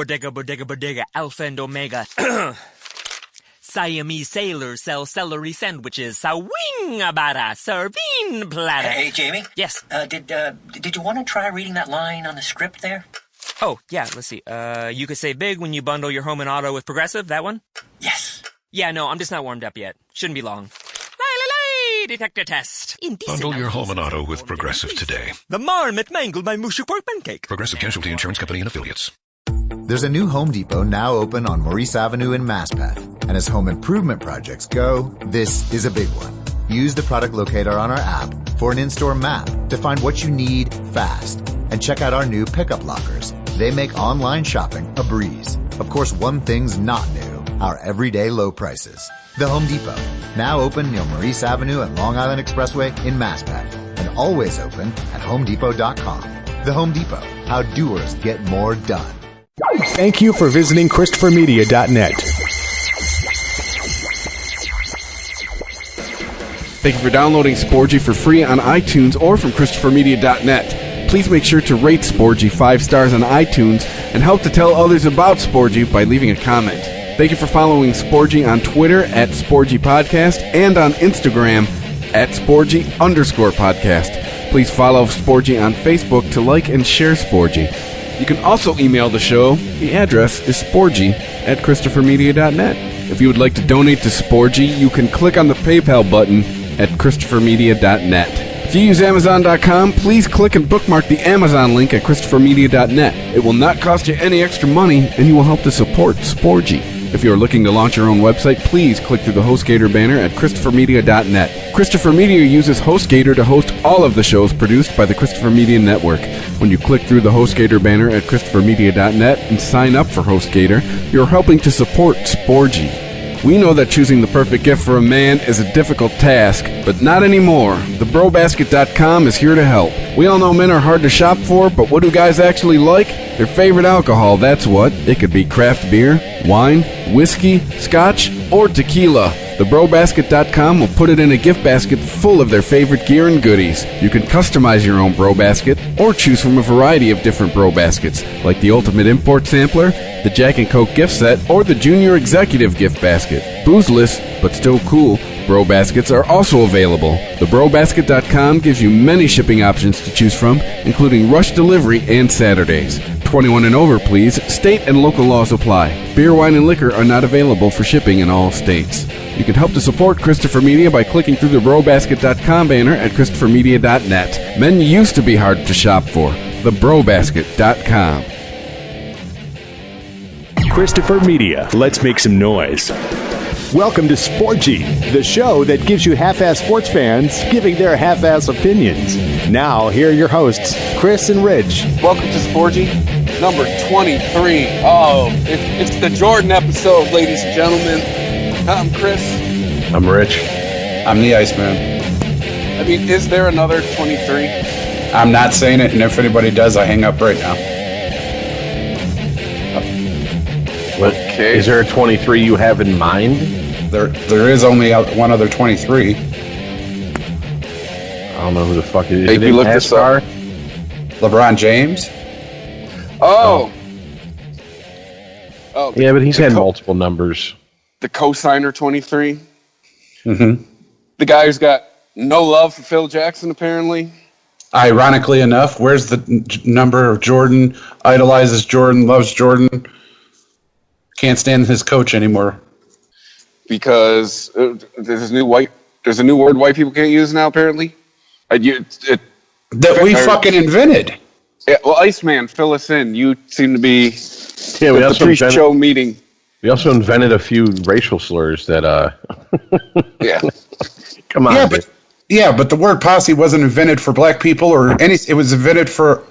bodega, alpha and omega. Siamese sailors sell celery sandwiches. Sawing-a-bada, serving platter. Hey, Jamie? Yes? Did you want to try reading that line on the script there? Oh, yeah, let's see. You could save big when you bundle your home and auto with Progressive, that one? Yes. Yeah, no, I'm just not warmed up yet. Shouldn't be long. Detector test. Bundle your home and auto with Progressive today. The marmot mangled my mushy pork pancake. Progressive Casualty Insurance Company and Affiliates. There's a new Home Depot now open on Maurice Avenue in Maspeth. And as home improvement projects go, this is a big one. Use the product locator on our app for an in-store map to find what you need fast. And check out our new pickup lockers. They make online shopping a breeze. Of course, one thing's not new, our everyday low prices. The Home Depot, now open near Maurice Avenue and Long Island Expressway in Maspeth, and always open at HomeDepot.com. The Home Depot, how doers get more done. Thank you for visiting ChristopherMedia.net. Thank you for downloading Sporgy for free on iTunes or from ChristopherMedia.net. Please make sure to rate Sporgy 5 stars on iTunes and help to tell others about Sporgy by leaving a comment. Thank you for following Sporgy on Twitter at Sporgy Podcast and on Instagram at Sporgy_podcast. Please follow Sporgy on Facebook to like and share Sporgy. You can also email the show. The address is sporgy at ChristopherMedia.net. If you would like to donate to Sporgy, you can click on the PayPal button at ChristopherMedia.net. If you use Amazon.com, please click and bookmark the Amazon link at ChristopherMedia.net. It will not cost you any extra money, and you will help to support Sporgy. If you are looking to launch your own website, please click through the HostGator banner at ChristopherMedia.net. Christopher Media uses HostGator to host all of the shows produced by the Christopher Media Network. When you click through the HostGator banner at ChristopherMedia.net and sign up for HostGator, you're helping to support Sporgy. We know that choosing the perfect gift for a man is a difficult task, but not anymore. TheBroBasket.com is here to help. We all know men are hard to shop for, but what do guys actually like? Their favorite alcohol, that's what. It could be craft beer, wine, whiskey, scotch, or tequila. TheBroBasket.com will put it in a gift basket full of their favorite gear and goodies. You can customize your own Bro Basket or choose from a variety of different Bro Baskets, like the Ultimate Import Sampler, the Jack and Coke gift set, or the Junior Executive gift basket. Boozeless, but still cool, Bro Baskets are also available. TheBroBasket.com gives you many shipping options to choose from, including rush delivery and Saturdays. 21 and over, please. State and local laws apply. Beer, wine, and liquor are not available for shipping in all states. You can help to support Christopher Media by clicking through the BroBasket.com banner at ChristopherMedia.net. Men used to be hard to shop for. TheBroBasket.com. Christopher Media. Let's make some noise. Welcome to Sporgy, the show that gives you half-ass sports fans giving their half-ass opinions. Now, here are your hosts, Chris and Rich. Welcome to Sporgy, number 23. Oh, it's the Jordan episode, ladies and gentlemen. I'm Chris. I'm Rich. I'm the Iceman. I mean, is there another 23? I'm not saying it, and if anybody does, I hang up right now. Okay. Is there a 23 you have in mind? There is only one other 23. I don't know who the fuck it is. If you look this up. LeBron James? Oh, yeah, but he's had multiple numbers. The cosigner 23. Mm-hmm. The guy who's got no love for Phil Jackson, apparently. Ironically enough, where's the number of Jordan? Idolizes Jordan, loves Jordan. Can't stand his coach anymore. Because there's a new word white people can't use now, apparently. That we fucking invented. Yeah, well, Iceman, fill us in. You seem to be we at the pre-show meeting. We also invented a few racial slurs that, Yeah. Come on. But the word posse wasn't invented for black people or any. It was invented for.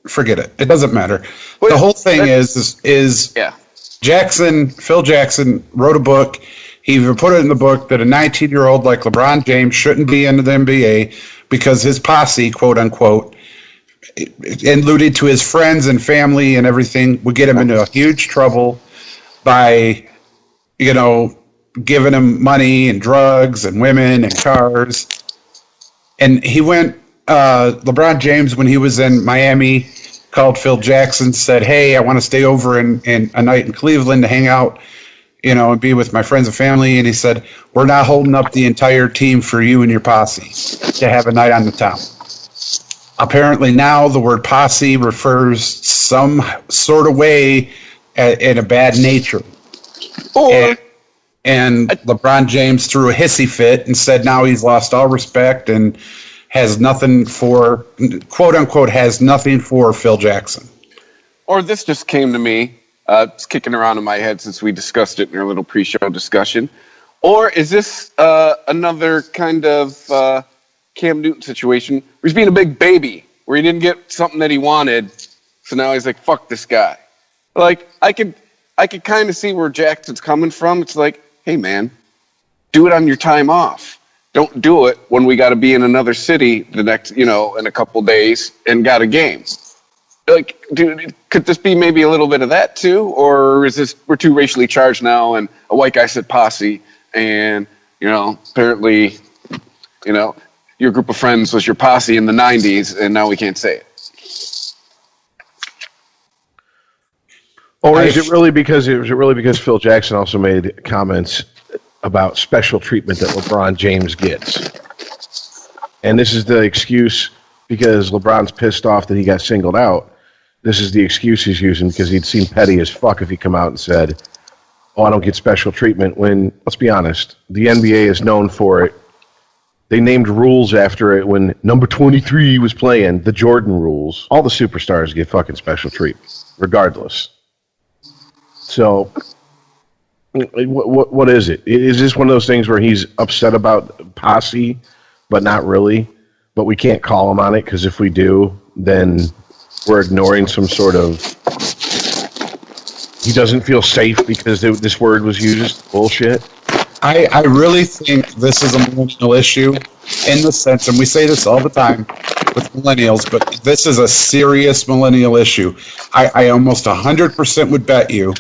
Forget it. It doesn't matter. The whole thing is Phil Jackson wrote a book. He even put it in the book that a 19-year-old like LeBron James shouldn't be into the NBA because his posse, quote unquote, alluded to his friends and family and everything, would get him into huge trouble by, giving him money and drugs and women and cars. And he went, LeBron James, when he was in Miami, called Phil Jackson, said, "Hey, I want to stay over in a night in Cleveland to hang out, and be with my friends and family." And he said, "We're not holding up the entire team for you and your posse to have a night on the town." Apparently now the word posse refers some sort of way in a bad nature. And LeBron James threw a hissy fit and said now he's lost all respect and has nothing for, quote unquote, has nothing for Phil Jackson. Or this just came to me. It's kicking around in my head since we discussed it in our little pre-show discussion. Or is this another kind of Cam Newton situation where he's being a big baby, where he didn't get something that he wanted, so now he's like, fuck this guy. Like, I could kind of see where Jackson's coming from. It's like, hey, man, do it on your time off. Don't do it when we got to be in another city the next, in a couple days and got a game. Like, dude, could this be maybe a little bit of that too? Or is this, we're too racially charged now and a white guy said posse and, apparently, your group of friends was your posse in the 90s and now we can't say it? Or is it really because Phil Jackson also made comments about special treatment that LeBron James gets? And this is the excuse because LeBron's pissed off that he got singled out. This is the excuse he's using because he'd seem petty as fuck if he come out and said, "Oh, I don't get special treatment," when, let's be honest, the NBA is known for it. They named rules after it when number 23 was playing, the Jordan rules. All the superstars get fucking special treatment, regardless. So, what is it? Is this one of those things where he's upset about posse, but not really? But we can't call him on it because if we do, then we're ignoring some sort of... He doesn't feel safe because this word was used. Bullshit. I really think this is a millennial issue in the sense, and we say this all the time with millennials, but this is a serious millennial issue. I almost 100% would bet you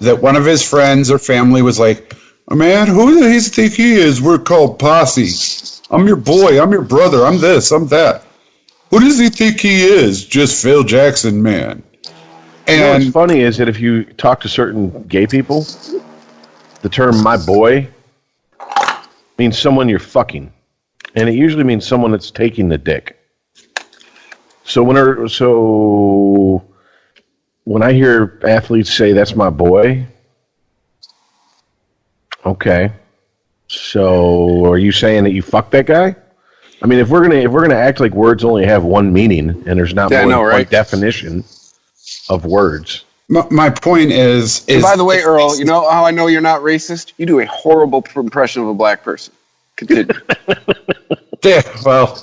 that one of his friends or family was like, "Oh, man, who does he think he is? We're called posse. I'm your boy. I'm your brother. I'm this. I'm that. Who does he think he is? Just Phil Jackson, man." And what's funny is that if you talk to certain gay people, the term "my boy" means someone you're fucking, and it usually means someone that's taking the dick. So when I hear athletes say that's my boy, okay. So are you saying that you fucked that guy? I mean, if we're gonna act like words only have one meaning and there's not more than one definition of words. My point is by the way, Earl, you know how I know you're not racist? You do a horrible impression of a black person. Continue. Yeah, well,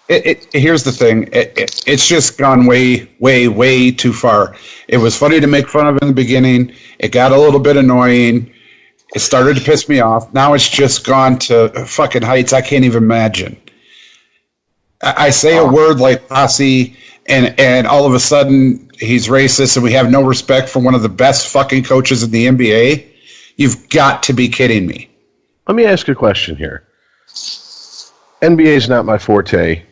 here's the thing. It's just gone way, way, way too far. It was funny to make fun of in the beginning. It got a little bit annoying. It started to piss me off. Now it's just gone to fucking heights I can't even imagine. I say a word like posse, and all of a sudden he's racist, and we have no respect for one of the best fucking coaches in the NBA. You've got to be kidding me. Let me ask you a question here. NBA is not my forte.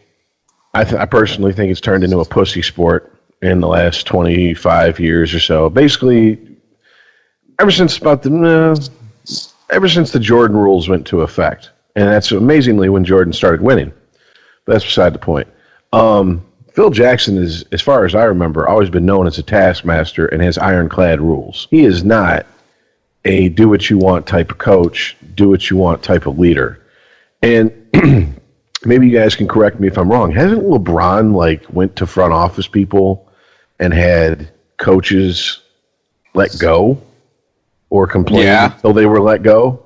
I personally think it's turned into a pussy sport in the last 25 years or so. Basically, ever since the Jordan rules went into effect, and that's amazingly when Jordan started winning. But that's beside the point. Phil Jackson is, as far as I remember, always been known as a taskmaster and has ironclad rules. He is not a do-what-you-want type of coach, do-what-you-want type of leader. And maybe you guys can correct me if I'm wrong. Hasn't LeBron, went to front office people and had coaches let go or complain until they were let go?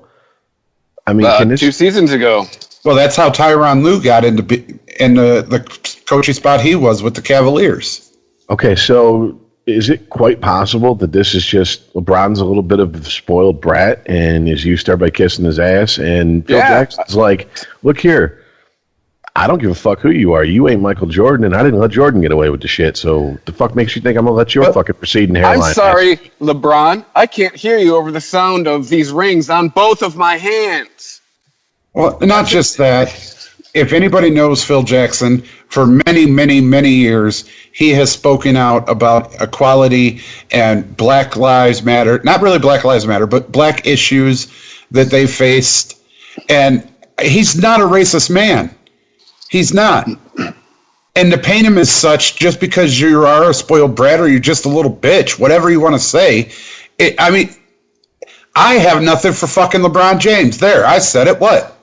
I mean, 2 seasons ago. Well, that's how Tyronn Lue got into the coaching spot he was with the Cavaliers. Okay, so is it quite possible that this is just LeBron's a little bit of a spoiled brat and is used to everybody kissing his ass, and Phil Jackson's like, look here, I don't give a fuck who you are. You ain't Michael Jordan, and I didn't let Jordan get away with the shit, so the fuck makes you think I'm going to let your fucking receding hairline? I'm sorry, LeBron. I can't hear you over the sound of these rings on both of my hands. Well, not just that. if anybody knows Phil Jackson, for many, many, many years, he has spoken out about equality and Black Lives Matter. Not really Black Lives Matter, but black issues that they faced. And he's not a racist man. He's not. And to paint him as such, just because you are a spoiled brat or you're just a little bitch, whatever you want to say, I have nothing for fucking LeBron James. There, I said it. What?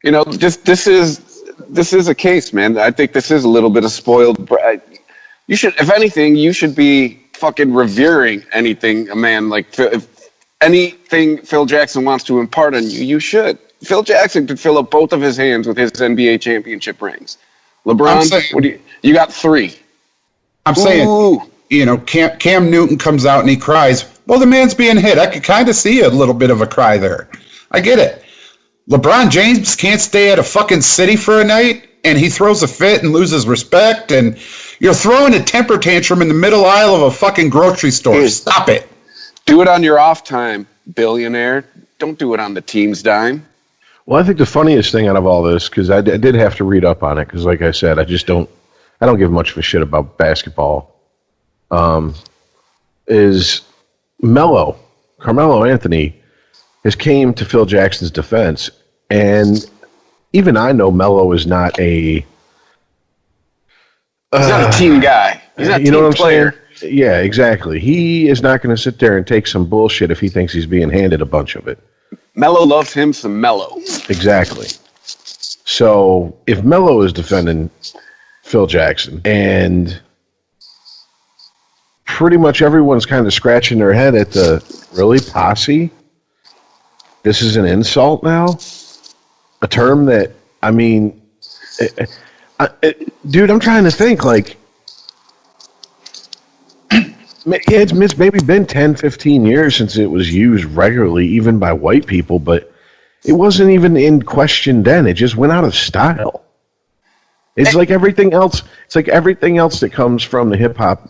You know, this is a case, man. I think this is a little bit of spoiled. You should, if anything, you should be fucking revering anything a man like if anything Phil Jackson wants to impart on you. You should. Phil Jackson could fill up both of his hands with his NBA championship rings. LeBron, you got 3. I'm saying, you know, Cam Newton comes out and he cries. Well, the man's being hit. I could kind of see a little bit of a cry there. I get it. LeBron James can't stay at a fucking city for a night, and he throws a fit and loses respect, and you're throwing a temper tantrum in the middle aisle of a fucking grocery store. Stop it. Do it on your off time, billionaire. Don't do it on the team's dime. Well, I think the funniest thing out of all this, because I did have to read up on it, because like I said, I don't give much of a shit about basketball, is Carmelo Anthony has came to Phil Jackson's defense, and even I know Melo is not a... he's not a team guy. He's not a team player. Saying? Yeah, exactly. He is not going to sit there and take some bullshit if he thinks he's being handed a bunch of it. Melo loves him some Melo. Exactly. So if Melo is defending Phil Jackson and pretty much everyone's kind of scratching their head at the really posse, this is an insult now? A term that, I mean, dude, I'm trying to think, like, it's maybe been 10, 15 years since it was used regularly, even by white people, but it wasn't even in question then. It just went out of style. It's like everything else. It's like everything else that comes from the hip hop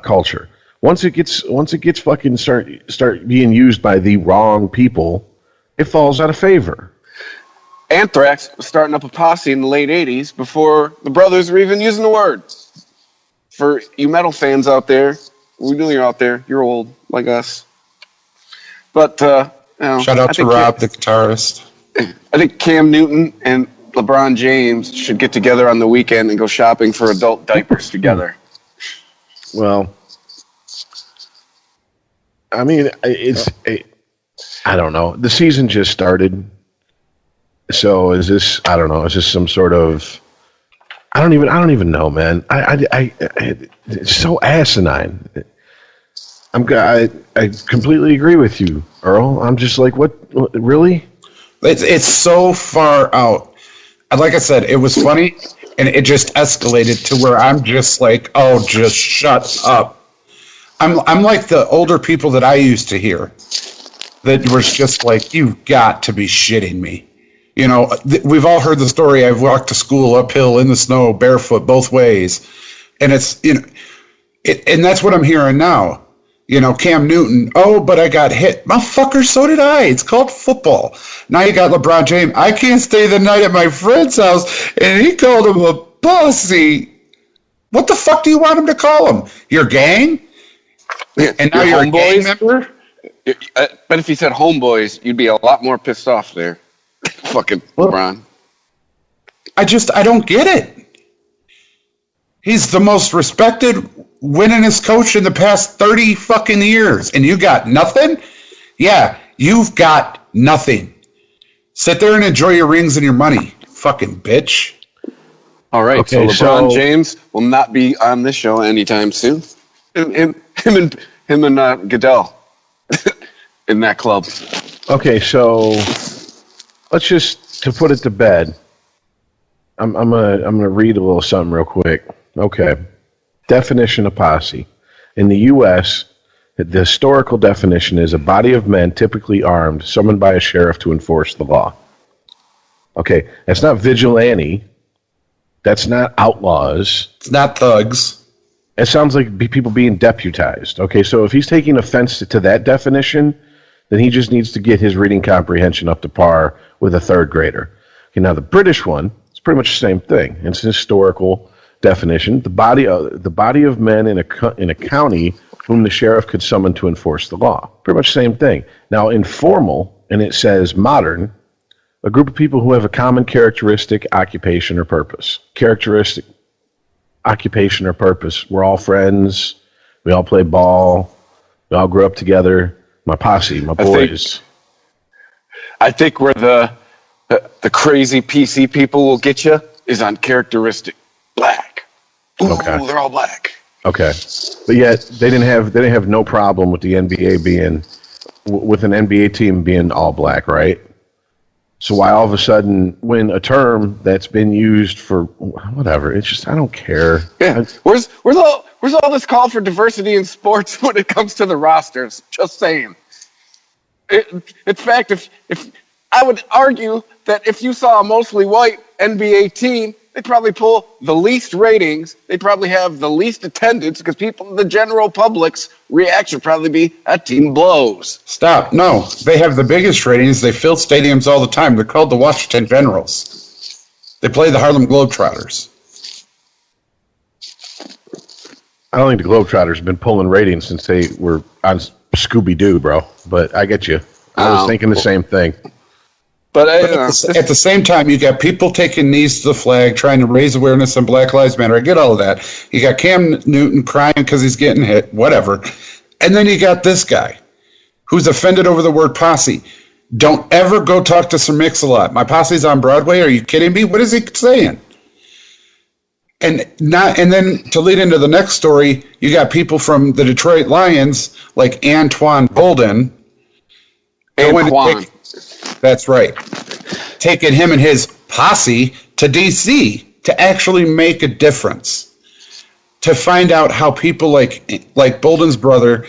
culture. Once it gets fucking start being used by the wrong people, it falls out of favor. Anthrax was starting up a posse in the late 80s before the brothers were even using the word. For you metal fans out there, we know you're out there. You're old like us. But shout out to Rob, the guitarist. I think Cam Newton and LeBron James should get together on the weekend and go shopping for adult diapers together. Well, I mean, I don't know. The season just started. So is this, I don't know, is this some sort of, I don't even know, man. It's so asinine. I completely agree with you, Earl. I'm just like, what really? It's so far out. Like I said, it was funny, and it just escalated to where I'm just like, oh, just shut up. I'm like the older people that I used to hear that was just like, you've got to be shitting me. You know, we've all heard the story. I've walked to school uphill in the snow, barefoot, both ways. And it's, you know, and that's what I'm hearing now. You know, Cam Newton, oh, but I got hit. Motherfucker, so did I. It's called football. Now you got LeBron James. I can't stay the night at my friend's house, and he called him a pussy. What the fuck do you want him to call him? Your gang? And now you're a gang member? But if he said homeboys, you'd be a lot more pissed off there. Fucking LeBron. I don't get it. He's the most respected, winningest coach in the past 30 fucking years, and you got nothing? Yeah, you've got nothing. Sit there and enjoy your rings and your money, fucking bitch. All right, okay, so LeBron James will not be on this show anytime soon. Him and Goodell in that club. Okay, so let's just, to put it to bed, I'm gonna read a little something real quick. Okay. Definition of posse. In the U.S., the historical definition is a body of men typically armed, summoned by a sheriff to enforce the law. Okay, that's not vigilante. That's not outlaws. It's not thugs. It sounds like people being deputized. Okay, so if he's taking offense to that definition, then he just needs to get his reading comprehension up to par with a third grader. Okay, now the British one is pretty much the same thing. It's an historical definition. The body of men in a county whom the sheriff could summon to enforce the law. Pretty much the same thing. Now, informal, and it says modern, a group of people who have a common characteristic, occupation, or purpose. Characteristic, occupation, or purpose. We're all friends. We all play ball. We all grew up together. My posse, my boys. I think where the crazy PC people will get you is on characteristic. Black. Ooh, okay. They're all black. Okay, but yet they didn't have no problem with the NBA being with an NBA team being all black, right? So why all of a sudden, when a term that's been used for whatever, it's just I don't care. Yeah, where's all this call for diversity in sports when it comes to the rosters? Just saying. In fact, if I would argue that if you saw a mostly white NBA team, they'd probably pull the least ratings. They'd probably have the least attendance because the general public's reaction would probably be, that team blows. Stop. No, they have the biggest ratings. They fill stadiums all the time. They're called the Washington Generals. They play the Harlem Globetrotters. I don't think the Globetrotters have been pulling ratings since they were on Scooby-Doo, bro. But I get you. I was thinking the same thing. But at the same time, you got people taking knees to the flag, trying to raise awareness on Black Lives Matter. I get all of that. You got Cam Newton crying because he's getting hit, whatever. And then you got this guy who's offended over the word posse. Don't ever go talk to Sir Mix-a-Lot. My posse's on Broadway. Are you kidding me? What is he saying? And then to lead into the next story, you got people from the Detroit Lions like Anquan Boldin. That's right. Taking him and his posse to D.C. to actually make a difference. To find out how people like Boldin's brother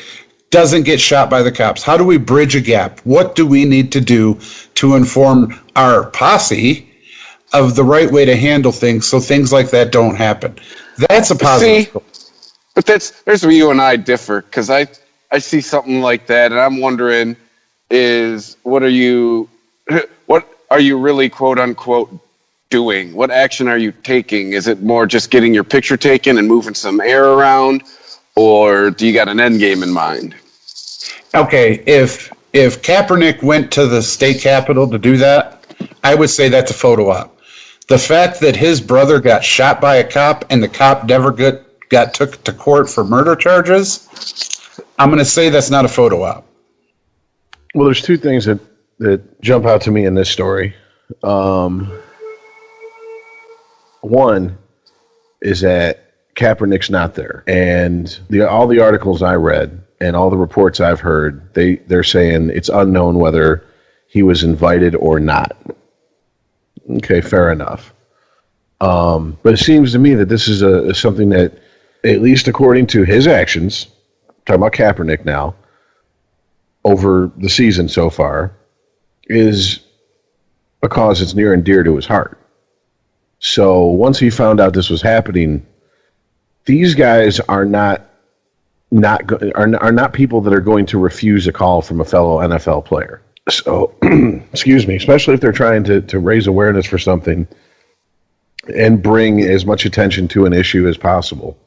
doesn't get shot by the cops. How do we bridge a gap? What do we need to do to inform our posse of the right way to handle things so things like that don't happen? That's a positive. See, but there's where you and I differ, because I see something like that and I'm wondering what are you really quote unquote doing? What action are you taking? Is it more just getting your picture taken and moving some air around, or do you got an end game in mind? Okay, if Kaepernick went to the state capitol to do that, I would say that's a photo op. The fact that his brother got shot by a cop and the cop never got took to court for murder charges, I'm going to say that's not a photo op. Well, there's two things that jump out to me in this story. One is that Kaepernick's not there, and all the articles I read and all the reports I've heard, they're saying it's unknown whether he was invited or not. Okay, fair enough. But it seems to me that this is something that, at least according to his actions, talking about Kaepernick now, over the season so far, is a cause that's near and dear to his heart. So once he found out this was happening, these guys are not people that are going to refuse a call from a fellow NFL player. So, excuse me, especially if they're trying to raise awareness for something and bring as much attention to an issue as possible.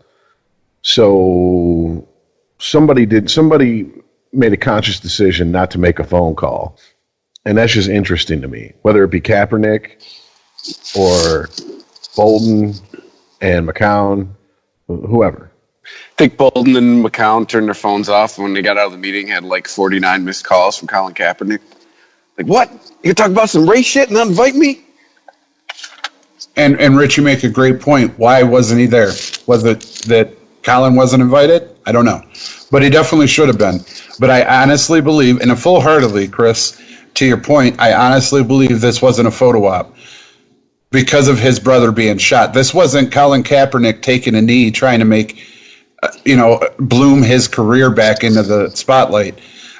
So somebody made a conscious decision not to make a phone call. And that's just interesting to me, whether it be Kaepernick or Boldin and McCown, whoever. I think Boldin and McCown turned their phones off when they got out of the meeting, had like 49 missed calls from Colin Kaepernick. Like, what? You talk about some race shit and not invite me? And Rich, you make a great point. Why wasn't he there? Was it that Colin wasn't invited? I don't know. But he definitely should have been. But I honestly believe, and full-heartedly, Chris, to your point, I honestly believe this wasn't a photo op because of his brother being shot. This wasn't Colin Kaepernick taking a knee trying to make, bloom his career back into the spotlight.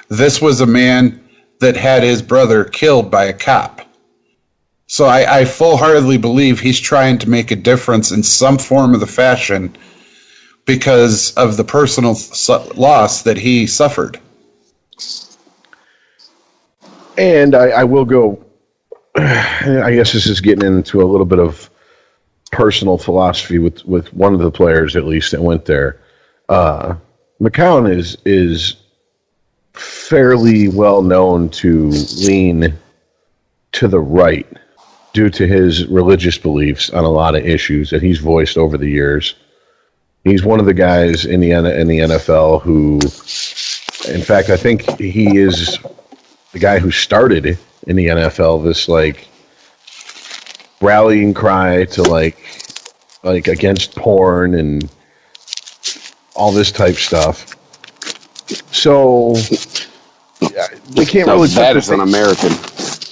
This was a man that had his brother killed by a cop. So I full-heartedly believe he's trying to make a difference in some form of the fashion because of the personal loss that he suffered. And I will go, I guess this is getting into a little bit of personal philosophy with one of the players, at least, that went there. McCown is fairly well known to lean to the right due to his religious beliefs on a lot of issues that he's voiced over the years. He's one of the guys in the NFL who, in fact, I think he is the guy who started in the NFL this like rallying cry to like against porn and all this type stuff. So they can't really put that is an American.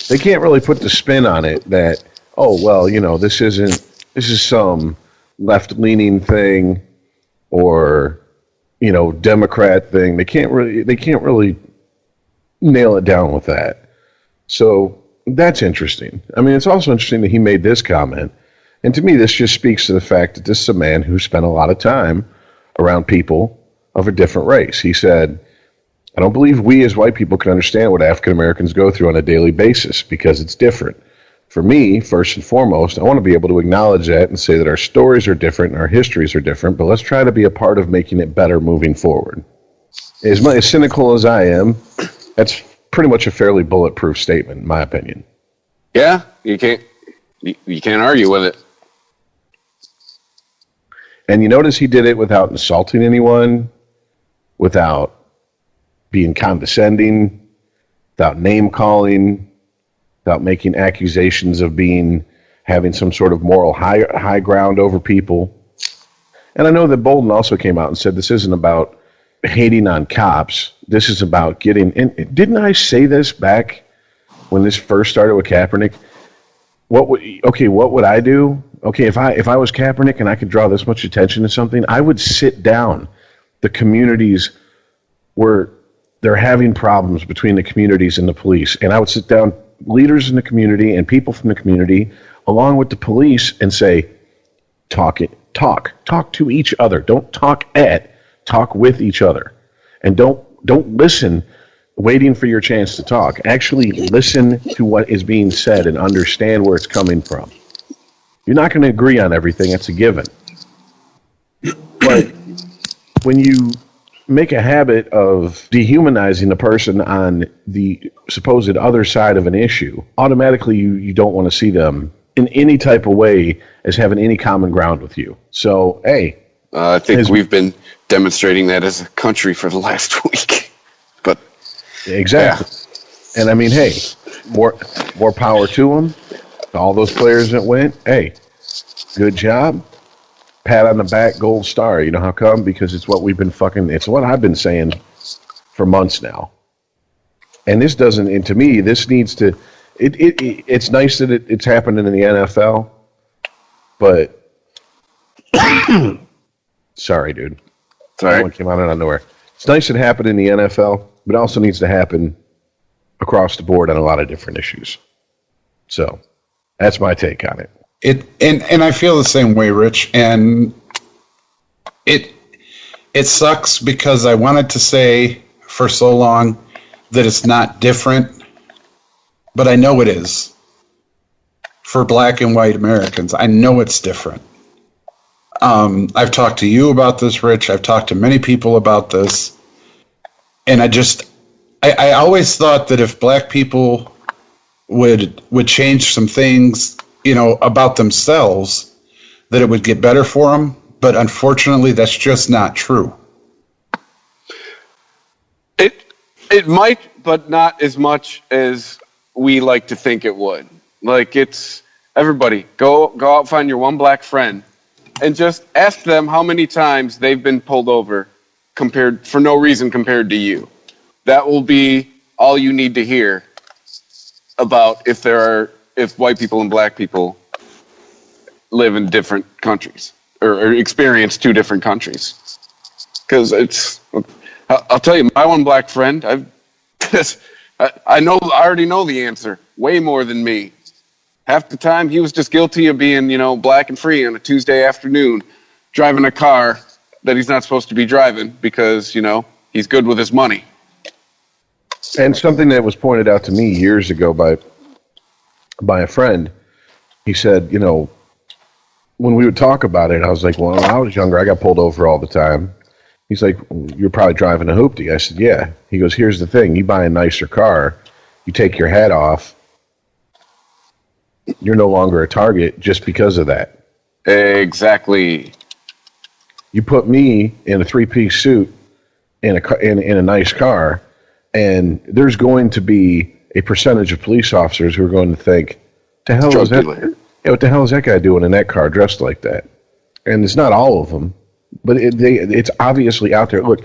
They can't really put the spin on it that, oh well, this is some left-leaning thing or Democrat thing. They can't really nail it down with that. So that's interesting. I mean, it's also interesting that he made this comment. And to me, this just speaks to the fact that this is a man who spent a lot of time around people of a different race. He said, I don't believe we as white people can understand what African Americans go through on a daily basis because it's different. For me, first and foremost, I want to be able to acknowledge that and say that our stories are different and our histories are different, but let's try to be a part of making it better moving forward. As cynical as I am, that's pretty much a fairly bulletproof statement, in my opinion. Yeah, you can't argue with it. And you notice he did it without insulting anyone, without being condescending, without name calling, without making accusations of having some sort of moral high ground over people. And I know that Boldin also came out and said this isn't about hating on cops. This is about getting. And didn't I say this back when this first started with Kaepernick? What would I do? Okay, if I was Kaepernick and I could draw this much attention to something, I would sit down the communities where they're having problems between the communities and the police, and I would sit down leaders in the community and people from the community along with the police and say, talk to each other. Don't talk with each other, and don't listen waiting for your chance to talk. Actually listen to what is being said and understand where it's coming from. You're not going to agree on everything. That's a given. But when you make a habit of dehumanizing the person on the supposed other side of an issue, automatically you don't want to see them in any type of way as having any common ground with you. So, hey. I think we've been demonstrating that as a country for the last week. But exactly. Yeah. And I mean, hey, more power to them. All those players that went, hey, good job. Pat on the back, gold star. You know how come? Because it's what it's what I've been saying for months now. And this doesn't, and to me, this needs to, it's nice that it's happening in the NFL, but, sorry, dude. Sorry. That one came out of nowhere. It's nice it happened in the NFL, but it also needs to happen across the board on a lot of different issues. So, that's my take on it. And I feel the same way, Rich. And it sucks because I wanted to say for so long that it's not different, but I know it is. For black and white Americans, I know it's different. I've talked to you about this, Rich. I've talked to many people about this. And I always thought that if black people would change some things, about themselves, that it would get better for them. But unfortunately, that's just not true. It might, but not as much as we like to think it would. Like, it's everybody go out, find your one black friend, and just ask them how many times they've been pulled over for no reason compared to you. That will be all you need to hear about if white people and black people live in different countries or experience two different countries. Because I'll tell you, my one black friend, I already know the answer way more than me. Half the time he was just guilty of being, black and free on a Tuesday afternoon, driving a car that he's not supposed to be driving because, he's good with his money. And something that was pointed out to me years ago by a friend, he said, you know, when we would talk about it, I was like, well, when I was younger, I got pulled over all the time. He's like, you're probably driving a hoopty. I said, yeah. He goes, here's the thing. You buy a nicer car, you take your hat off, you're no longer a target just because of that. Exactly. You put me in a three-piece suit in a nice car, and there's going to be a percentage of police officers who are going to think, "The hell is that? Yeah, what the hell is that guy doing in that car dressed like that?" And it's not all of them, but it's obviously out there. Look,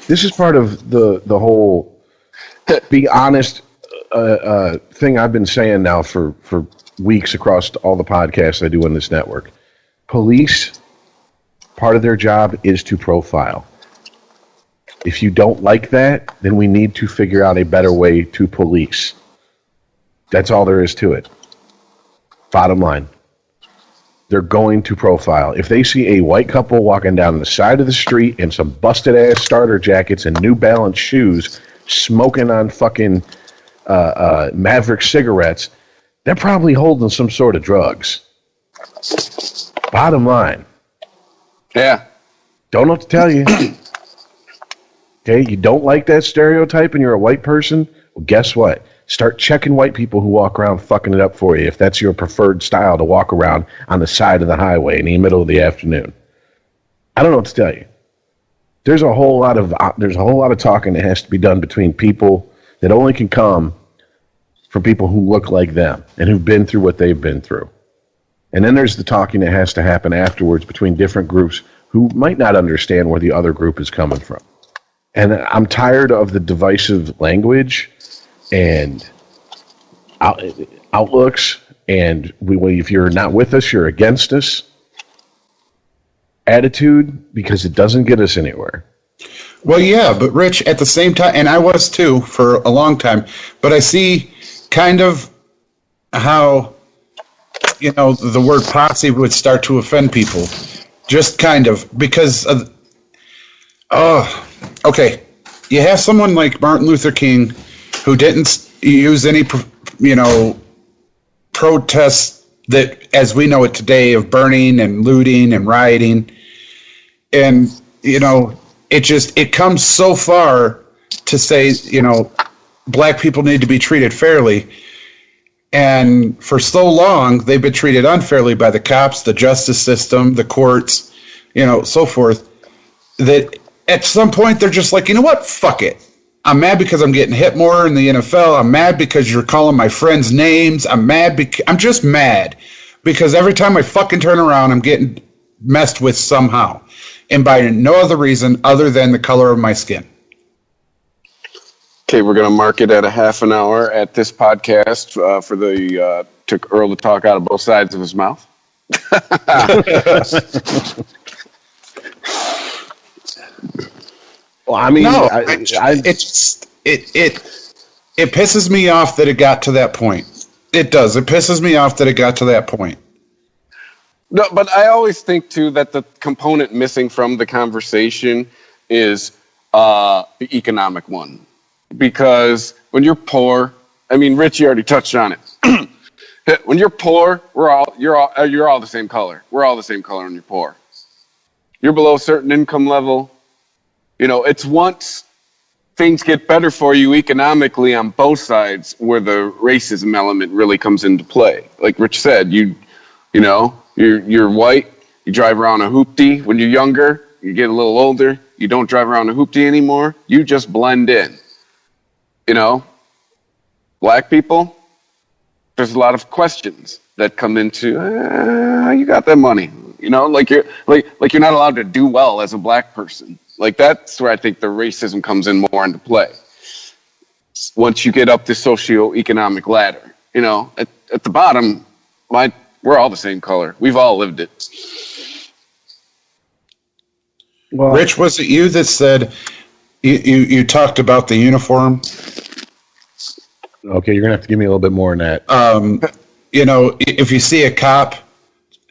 this is part of the whole be honest thing I've been saying now for weeks across all the podcasts I do on this network. Police, part of their job is to profile. If you don't like that, then we need to figure out a better way to police. That's all there is to it. Bottom line. They're going to profile. If they see a white couple walking down the side of the street in some busted-ass starter jackets and New Balance shoes, smoking on fucking Maverick cigarettes, they're probably holding some sort of drugs. Bottom line. Yeah. Don't know what to tell you. Okay, you don't like that stereotype and you're a white person? Well, guess what? Start checking white people who walk around fucking it up for you if that's your preferred style to walk around on the side of the highway in the middle of the afternoon. I don't know what to tell you. There's a whole lot of talking that has to be done between people that only can come from people who look like them and who've been through what they've been through. And then there's the talking that has to happen afterwards between different groups who might not understand where the other group is coming from. And I'm tired of the divisive language and outlooks and if you're not with us, you're against us attitude, because it doesn't get us anywhere. Well, yeah, but Rich, at the same time, and I was too for a long time, but I see kind of how, you know, the word posse would start to offend people. Just kind of, because of, okay, you have someone like Martin Luther King who didn't use any, protests that, as we know it today, of burning and looting and rioting. And, it comes so far to say, black people need to be treated fairly. And for so long, they've been treated unfairly by the cops, the justice system, the courts, so forth, that at some point they're just like, you know what? Fuck it. I'm mad because I'm getting hit more in the NFL. I'm mad because you're calling my friends names. I'm just mad because every time I fucking turn around, I'm getting messed with somehow. And by no other reason other than the color of my skin. Okay, we're going to mark it at a half an hour at this podcast for the took Earl to talk out of both sides of his mouth. Well, I mean, no, it pisses me off that it got to that point. It does. It pisses me off that it got to that point. No, but I always think too that the component missing from the conversation is the economic one, because when you're poor, I mean, Rich, you already touched on it. When you're poor, you're all the same color. We're all the same color when you're poor. You're below a certain income level. It's once things get better for you economically on both sides where the racism element really comes into play. Like Rich said, you're white, you drive around a hoopty when you're younger, you get a little older, you don't drive around a hoopty anymore, you just blend in. Black people, there's a lot of questions that come into how you got that money. Like you're not allowed to do well as a black person. Like that's where I think the racism comes in more into play. Once you get up the socioeconomic ladder, at the bottom, we're all the same color. We've all lived it. Well, Rich, was it you that said you talked about the uniform? Okay, you're gonna have to give me a little bit more on that. If you see a cop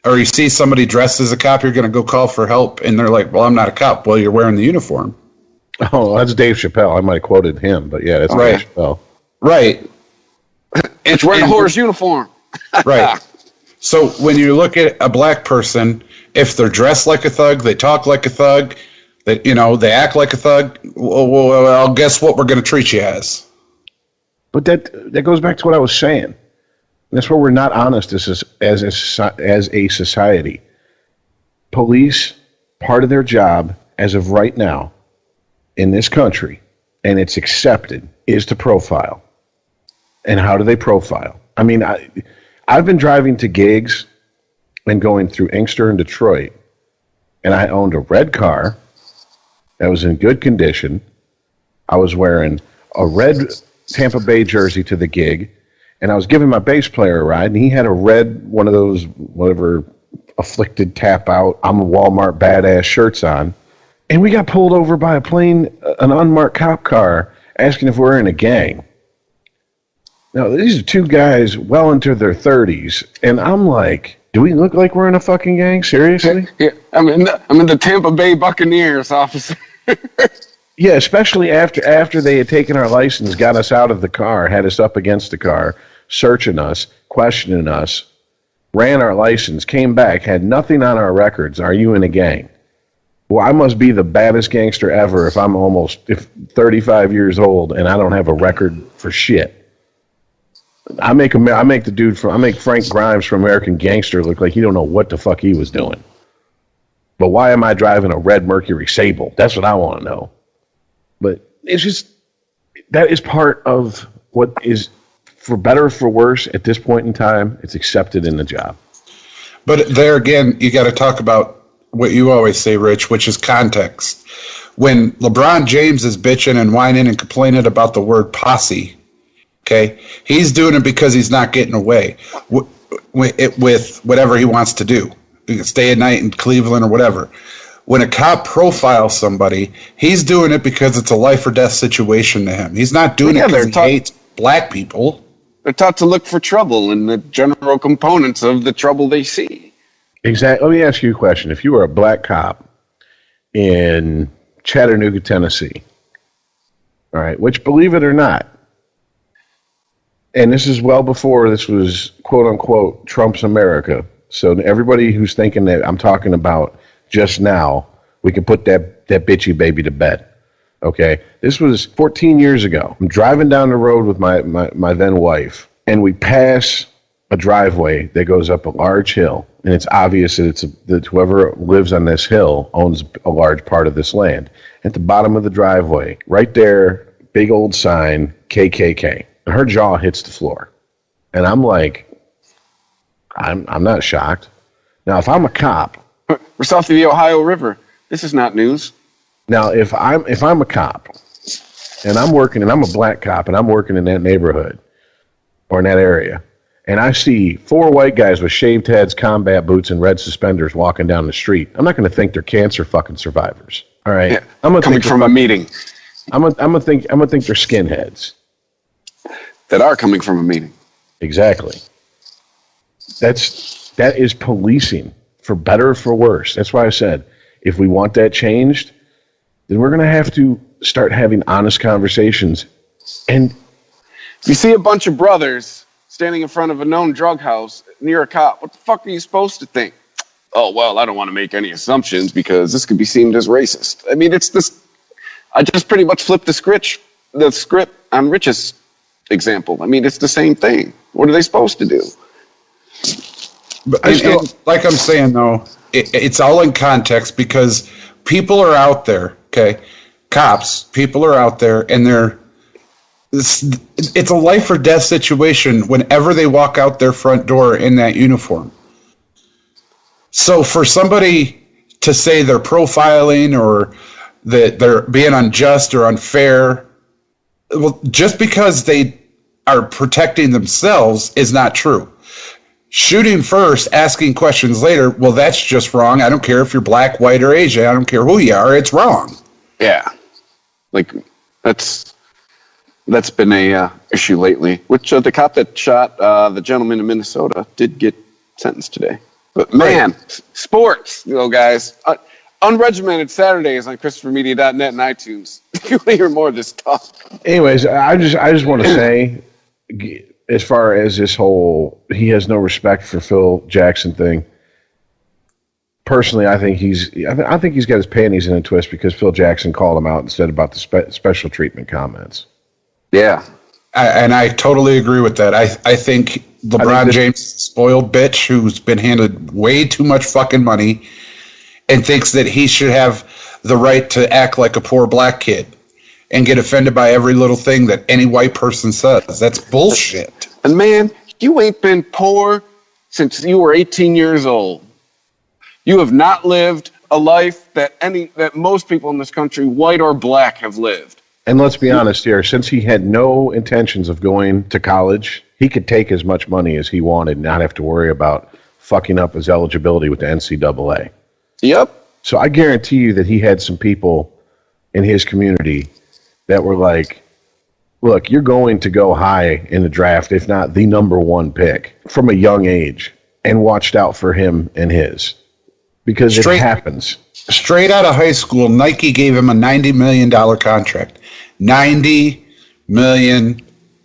or you see somebody dressed as a cop, you're going to go call for help, and they're like, well, I'm not a cop. Well, you're wearing the uniform. Oh, that's Dave Chappelle. I might have quoted him, but yeah, that's Right. Dave Chappelle. Right. It's wearing a horse uniform. Right. So when you look at a black person, if they're dressed like a thug, they talk like a thug, they act like a thug, well, guess what we're going to treat you as? But that goes back to what I was saying. That's where we're not honest as a society. Police, part of their job, as of right now, in this country, and it's accepted, is to profile. And how do they profile? I mean, I've been driving to gigs and going through Inkster and Detroit, and I owned a red car that was in good condition. I was wearing a red Tampa Bay jersey to the gig, and I was giving my bass player a ride, and he had a red, one of those, whatever, afflicted tap out, I'm a Walmart badass shirts on, and we got pulled over by an unmarked cop car asking if we're in a gang. Now, these are two guys well into their 30s, and I'm like, do we look like we're in a fucking gang? Seriously? Yeah, I'm in the Tampa Bay Buccaneers, officer. Yeah, especially after they had taken our license, got us out of the car, had us up against the car, searching us, questioning us, ran our license, came back, had nothing on our records. Are you in a gang? Well, I must be the baddest gangster ever if I'm 35 years old and I don't have a record for shit. I make Frank Grimes from American Gangster look like he don't know what the fuck he was doing. But why am I driving a red Mercury Sable? That's what I want to know. But it's just, that is part of what is, for better or for worse, at this point in time, it's accepted in the job. But there again, you got to talk about what you always say, Rich, which is context. When LeBron James is bitching and whining and complaining about the word posse, okay, he's doing it because he's not getting away with whatever he wants to do. He can stay at night in Cleveland or whatever. When a cop profiles somebody, he's doing it because it's a life or death situation to him. He's not doing it because he hates black people. They're taught to look for trouble and the general components of the trouble they see. Exactly. Let me ask you a question. If you were a black cop in Chattanooga, Tennessee, all right, which, believe it or not, and this is well before this was, quote unquote, Trump's America. So everybody who's thinking that I'm talking about just now, we can put that bitchy baby to bed. Okay? This was 14 years ago. I'm driving down the road with my then wife, and we pass a driveway that goes up a large hill, and it's obvious that whoever lives on this hill owns a large part of this land. At the bottom of the driveway, right there, big old sign, KKK. And her jaw hits the floor. And I'm like, I'm not shocked. Now, if I'm a cop, we're south of the Ohio River. This is not news. Now, if I'm a cop, and I'm working, and I'm a black cop, and I'm working in that neighborhood or in that area, and I see 4 white guys with shaved heads, combat boots, and red suspenders walking down the street, I'm not going to think they're cancer fucking survivors. All right, Yeah, I'm gonna coming think from a meeting. I'm gonna think they're skinheads That are coming from a meeting. Exactly. That is policing, for better or for worse. That's why I said, if we want that changed, then we're going to have to start having honest conversations. And if you see a bunch of brothers standing in front of a known drug house near a cop, what the fuck are you supposed to think? Oh, well, I don't want to make any assumptions because this could be seen as racist. I mean, it's this. I just pretty much flipped the script on Rich's example. I mean, it's the same thing. What are they supposed to do? But like I'm saying, though, it's all in context because people are out there, okay? Cops, people are out there, and it's a life or death situation whenever they walk out their front door in that uniform. So for somebody to say they're profiling or that they're being unjust or unfair, well, just because they are protecting themselves is not true. Shooting first, asking questions later, well, that's just wrong. I don't care if you're black, white, or Asian. I don't care who you are. It's wrong. Yeah. Like, that's been a issue lately, which the cop that shot the gentleman in Minnesota did get sentenced today. But, man, sports, guys. Unregimented Saturdays on ChristopherMedia.net and iTunes. You want to hear more of this talk. Anyways, I just want to say, as far as this whole he has no respect for Phil Jackson thing, personally, I think he's got his panties in a twist because Phil Jackson called him out and said about the special treatment comments. Yeah. And I totally agree with that. I think LeBron James, spoiled bitch who's been handed way too much fucking money and thinks that he should have the right to act like a poor black kid and get offended by every little thing that any white person says. That's bullshit. And man, you ain't been poor since you were 18 years old. You have not lived a life that most people in this country, white or black, have lived. And let's be honest here, since he had no intentions of going to college, he could take as much money as he wanted and not have to worry about fucking up his eligibility with the NCAA. Yep. So I guarantee you that he had some people in his community that were like, look, you're going to go high in the draft, if not the number one pick, from a young age, and watched out for him and his. Because it happens. Straight out of high school, Nike gave him a $90 million contract. $90 million.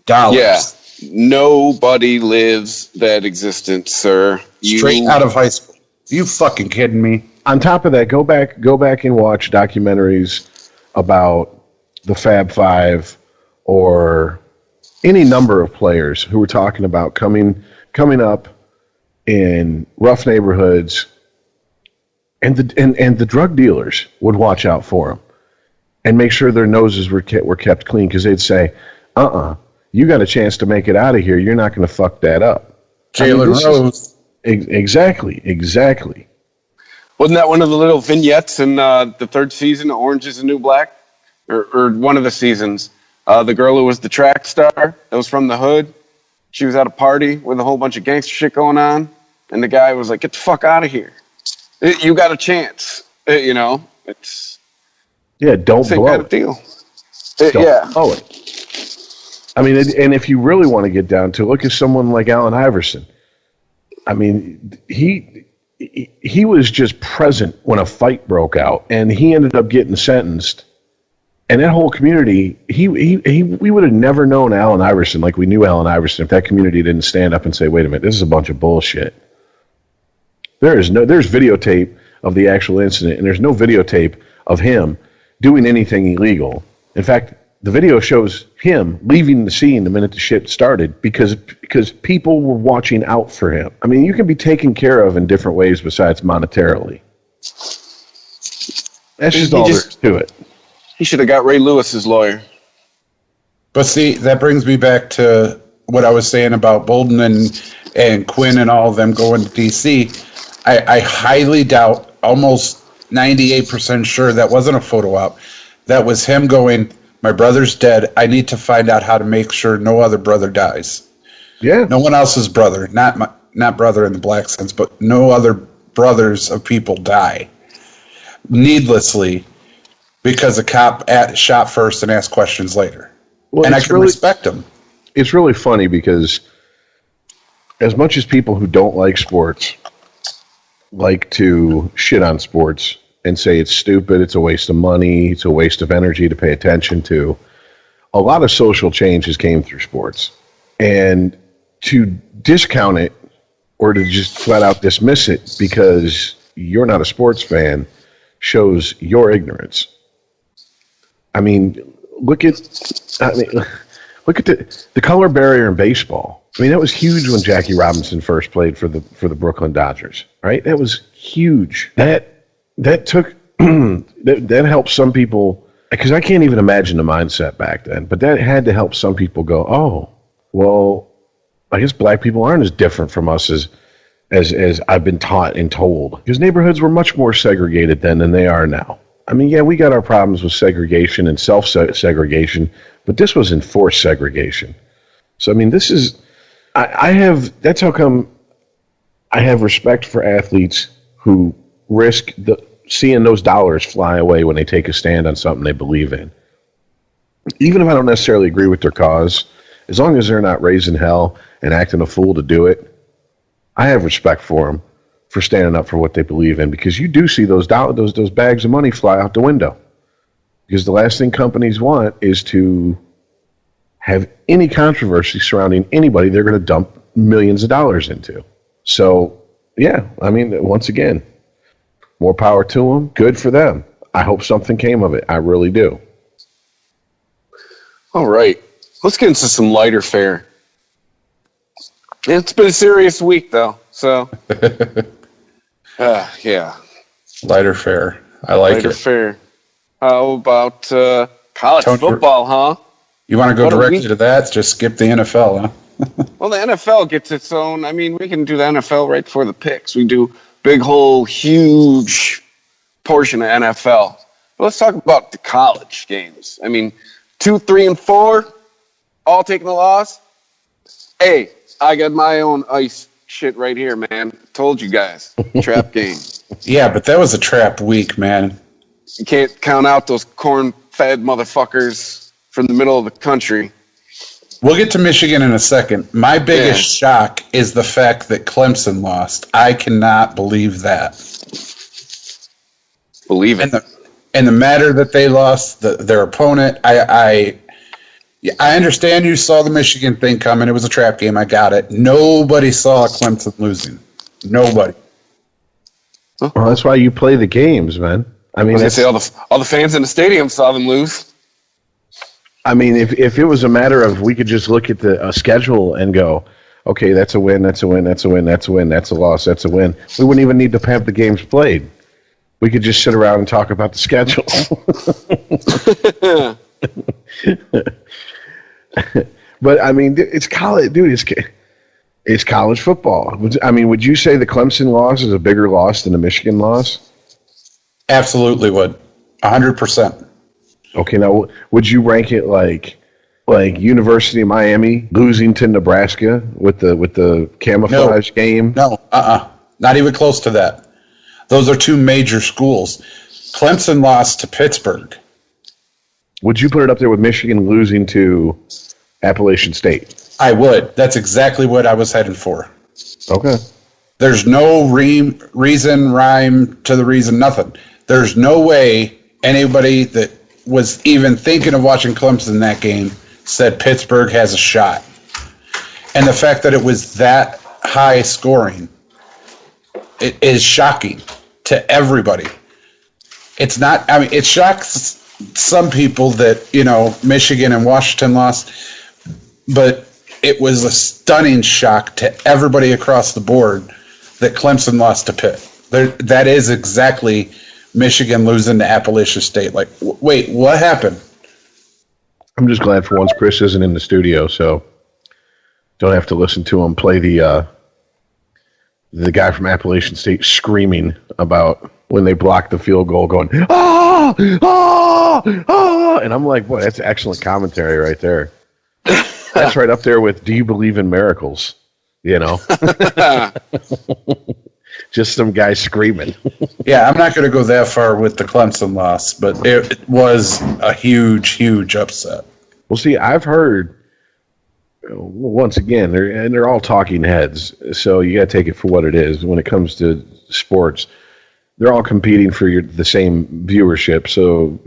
Yeah. Nobody lives that existence, sir. Straight out of high school. You fucking kidding me? On top of that, go back and watch documentaries about the Fab Five or any number of players who were talking about coming up in rough neighborhoods, and the drug dealers would watch out for them and make sure their noses were kept clean, because they'd say, you got a chance to make it out of here. You're not going to fuck that up. Jalen Rose. Exactly. Wasn't that one of the little vignettes in the third season of Orange is the New Black? Or one of the seasons? The girl who was the track star that was from the hood. She was at a party with a whole bunch of gangster shit going on. And the guy was like, get the fuck out of here. You got a chance. It's... Yeah, don't blow kind of deal. Don't blow it. I mean, and if you really want to get down to it, look at someone like Allen Iverson. I mean, he was just present when a fight broke out, and he ended up getting sentenced. And that whole community, we would have never known Allen Iverson like we knew Allen Iverson if that community didn't stand up and say, wait a minute, this is a bunch of bullshit. There's videotape of the actual incident, and there's no videotape of him doing anything illegal. In fact, the video shows him leaving the scene the minute the shit started because people were watching out for him. I mean, you can be taken care of in different ways besides monetarily. That's just all there is to it. He should have got Ray Lewis's lawyer. But see, that brings me back to what I was saying about Boldin and Quinn and all of them going to D.C. I highly doubt, almost 98% sure that wasn't a photo op. That was him going, my brother's dead. I need to find out how to make sure no other brother dies. Yeah. No one else's brother, not brother in the black sense, but no other brothers of people die needlessly because a cop shot first and asked questions later. Well, and I can respect him. It's really funny because as much as people who don't like sports like to shit on sports and say it's stupid, it's a waste of money, it's a waste of energy to pay attention to, a lot of social changes came through sports. And to discount it or to just flat out dismiss it because you're not a sports fan shows your ignorance. I mean, look at the color barrier in baseball. I mean, that was huge when Jackie Robinson first played for the Brooklyn Dodgers, right? That was huge. That took that helped some people, because I can't even imagine the mindset back then, but that had to help some people go, oh, well, I guess black people aren't as different from us as I've been taught and told. Because neighborhoods were much more segregated then than they are now. I mean, yeah, we got our problems with segregation and self-segregation, but this was enforced segregation. So, I mean, that's how come I have respect for athletes who risk seeing those dollars fly away when they take a stand on something they believe in. Even if I don't necessarily agree with their cause, as long as they're not raising hell and acting a fool to do it, I have respect for them for standing up for what they believe in, because you do see those bags of money fly out the window. Because the last thing companies want is to have any controversy surrounding anybody they're going to dump millions of dollars into. So, yeah, I mean, once again, more power to them. Good for them. I hope something came of it. I really do. All right. Let's get into some lighter fare. It's been a serious week, though. So, yeah. Lighter fare. I like lighter it. Fare. How about college football, huh? You want to go directly to that? Just skip the NFL, huh? Well, the NFL gets its own. I mean, we can do the NFL right before the picks. We do big whole huge portion of NFL. But let's talk about the college games. I mean, 2, 3, and 4, all taking a loss. Hey, I got my own ice shit right here, man. Told you guys. Trap game. Yeah, but that was a trap week, man. You can't count out those corn-fed motherfuckers from the middle of the country. We'll get to Michigan in a second. My biggest shock is the fact that Clemson lost. I cannot believe that. Believe it. And the matter that they lost, their opponent, I understand you saw the Michigan thing coming. It was a trap game. I got it. Nobody saw Clemson losing. Nobody. Well, that's why you play the games, man. I mean, they say all the fans in the stadium saw them lose. I mean, if it was a matter of we could just look at the schedule and go, okay, that's a win, that's a win, that's a win, that's a win, that's a loss, that's a win, we wouldn't even need to have the games played. We could just sit around and talk about the schedule. But I mean, it's college, dude. It's college football. I mean, would you say the Clemson loss is a bigger loss than the Michigan loss? Absolutely would. 100%. Okay, now would you rank it like University of Miami losing to Nebraska with the camouflage game? No, not even close to that. Those are two major schools. Clemson lost to Pittsburgh. Would you put it up there with Michigan losing to Appalachian State? I would. That's exactly what I was headed for. Okay. There's no reason, rhyme to the reason, nothing. There's no way anybody that was even thinking of watching Clemson in that game said Pittsburgh has a shot. And the fact that it was that high scoring, it is shocking to everybody. It's not, I mean, it shocks some people that, Michigan and Washington lost, but it was a stunning shock to everybody across the board that Clemson lost to Pitt. That is exactly Michigan losing to Appalachian State. Like, wait, what happened? I'm just glad for once Chris isn't in the studio, so don't have to listen to him play the guy from Appalachian State screaming about when they blocked the field goal, going, ah, ah, ah. And I'm like, boy, that's excellent commentary right there. That's right up there with Do You Believe in Miracles? Just some guy screaming. Yeah, I'm not going to go that far with the Clemson loss, but it was a huge, huge upset. Well, see, I've heard, once again, they're all talking heads, so you got to take it for what it is. When it comes to sports, they're all competing for the same viewership, so,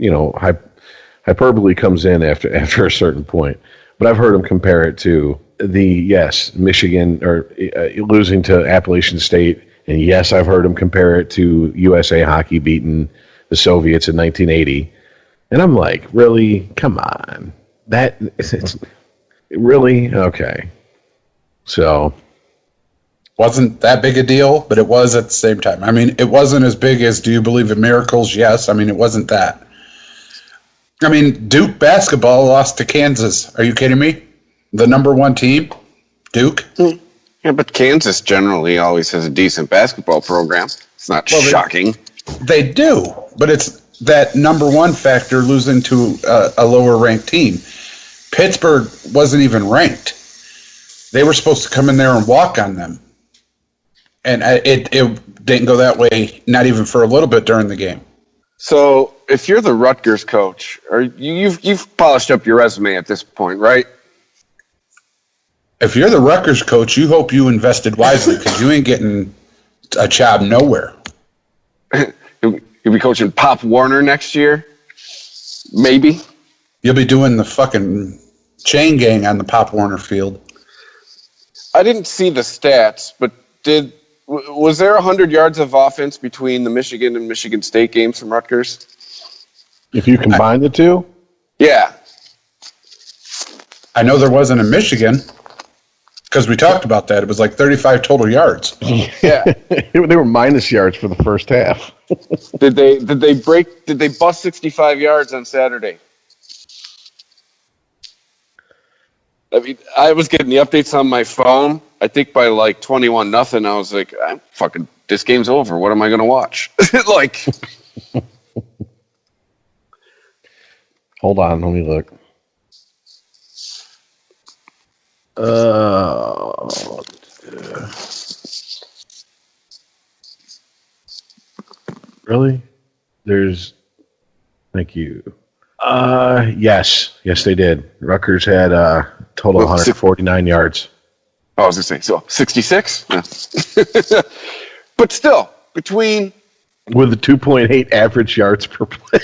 hyperbole comes in after a certain point. But I've heard them compare it to Michigan or losing to Appalachian State. And yes, I've heard them compare it to USA Hockey beating the Soviets in 1980. And I'm like, really? Come on. It's really? Okay. So. Wasn't that big a deal, but it was at the same time. I mean, it wasn't as big as Do You Believe in Miracles? Yes. I mean, it wasn't that. I mean, Duke basketball lost to Kansas. Are you kidding me? The number one team? Duke? Yeah, but Kansas generally always has a decent basketball program. It's not shocking. They do, but it's that number one factor losing to a lower-ranked team. Pittsburgh wasn't even ranked. They were supposed to come in there and walk on them. And it didn't go that way, not even for a little bit during the game. So if you're the Rutgers coach, or you've polished up your resume at this point, right? If you're the Rutgers coach, you hope you invested wisely because you ain't getting a job nowhere. He'll be coaching Pop Warner next year. Maybe. You'll be doing the fucking chain gang on the Pop Warner field. I didn't see the stats, but was there 100 yards of offense between the Michigan and Michigan State games from Rutgers? If you combine the two? Yeah. I know there wasn't in Michigan because we talked about that. It was like 35 total yards. Yeah. They were minus yards for the first half. Did they bust 65 yards on Saturday? I mean, I was getting the updates on my phone. I think by like 21-0, I was like, this game's over. What am I going to watch? Like, hold on, let me look. Really? Thank you. Yes, they did. Rutgers had a total of 149 yards. I was going to say, so 66? Yeah. But still, with a 2.8 average yards per play.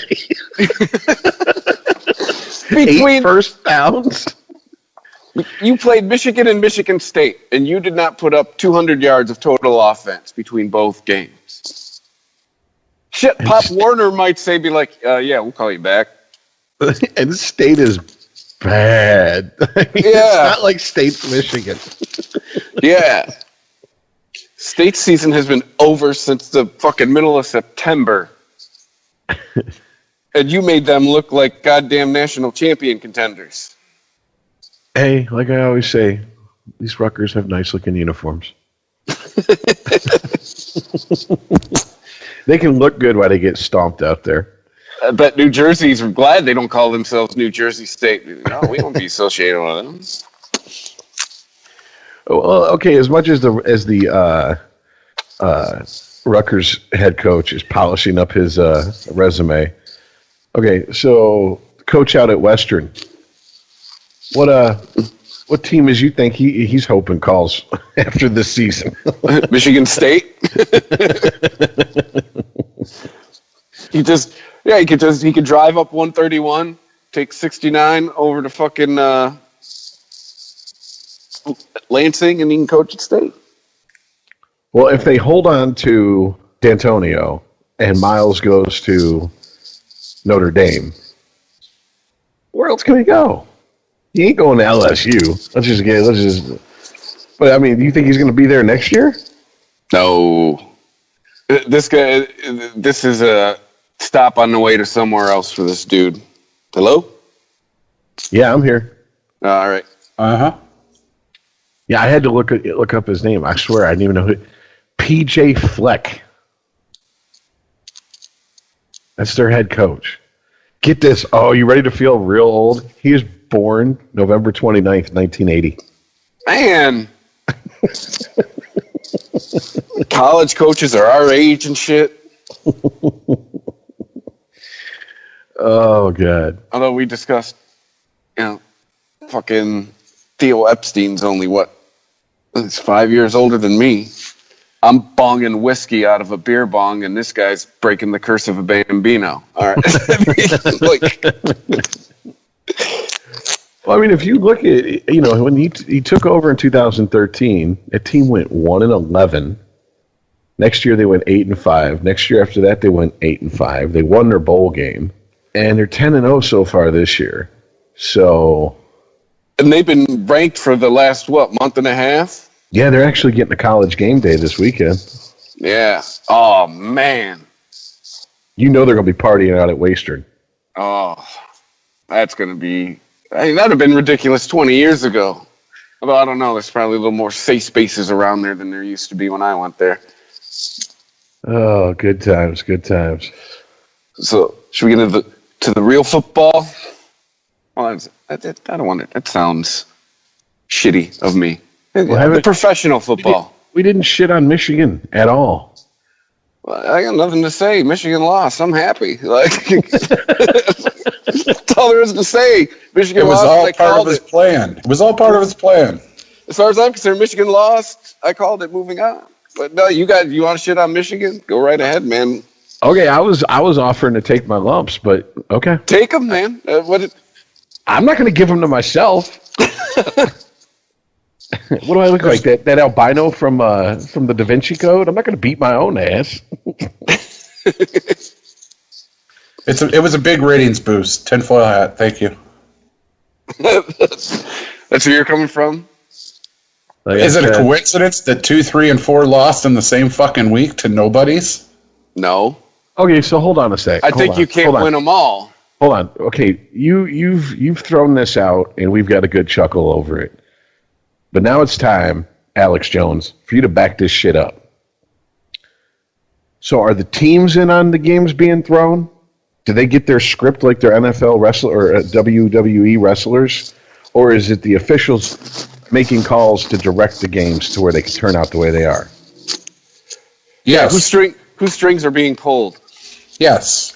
8 first downs. You played Michigan and Michigan State, and you did not put up 200 yards of total offense between both games. Shit, Pop Warner might say, be like, yeah, we'll call you back. And State is bad. It's not like State's Michigan. Yeah. State season has been over since the fucking middle of September. And you made them look like goddamn national champion contenders. Hey, like I always say, these Rutgers have nice-looking uniforms. They can look good while they get stomped out there. I bet New Jersey's glad they don't call themselves New Jersey State. No, we won't be associated with them. Well, okay, as much as the Rutgers head coach is polishing up his resume. Okay, so coach out at Western. What team is you think he's hoping calls after this season? Michigan State. He could drive up 131, take 69 over to fucking Lansing, and he can coach at State. Well, if they hold on to D'Antonio and Miles goes to Notre Dame, where else can he go? He ain't going to LSU. But I mean, do you think he's going to be there next year? No. This is a stop on the way to somewhere else for this dude. Hello? Yeah, I'm here. All right. Uh-huh. Yeah, I had to look up his name. I swear, I didn't even know who. P.J. Fleck. That's their head coach. Get this. Oh, you ready to feel real old? He was born November 29th, 1980. Man. College coaches are our age and shit. Oh, God. Although we discussed, fucking Theo Epstein's only, he's 5 years older than me. I'm bonging whiskey out of a beer bong, and this guy's breaking the curse of a Bambino. All right. Well, I mean, if you look at, when he took over in 2013, the team went 1-11. Next year they went 8-5. Next year after that they went 8-5. They won their bowl game, and they're 10-0 so far this year. So, and they've been ranked for the last month and a half. Yeah, they're actually getting a college game day this weekend. Yeah. Oh man. They're going to be partying out at Western. Oh, that's going to be. I mean, that'd have been ridiculous 20 years ago. Although I don't know, there's probably a little more safe spaces around there than there used to be when I went there. Oh, good times, good times. So, should we get to the real football? Well, I don't want it. That sounds shitty of me. Well, professional football. We didn't shit on Michigan at all. Well, I got nothing to say. Michigan lost. I'm happy. That's all there is to say. Michigan lost. It was all part of his plan. It was all part of his plan. As far as I'm concerned, Michigan lost. I called it. Moving on. But no, you want to shit on Michigan? Go right ahead, man. Okay, I was offering to take my lumps, but okay. Take them, man. I'm not going to give them to myself. What do I look like? That albino from the Da Vinci Code? I'm not going to beat my own ass. It was a big ratings boost. Tinfoil hat. Thank you. That's where you're coming from? Is it a coincidence that 2, 3, and 4 lost in the same fucking week to nobodies? No. Okay, so hold on a sec. I think you can't win them all. Hold on. Okay, you've thrown this out, and we've got a good chuckle over it. But now it's time, Alex Jones, for you to back this shit up. So are the teams in on the games being thrown? Do they get their script like their NFL wrestler or WWE wrestlers? Or is it the officials making calls to direct the games to where they can turn out the way they are? Yes. Yeah, whose strings are being pulled? Yes.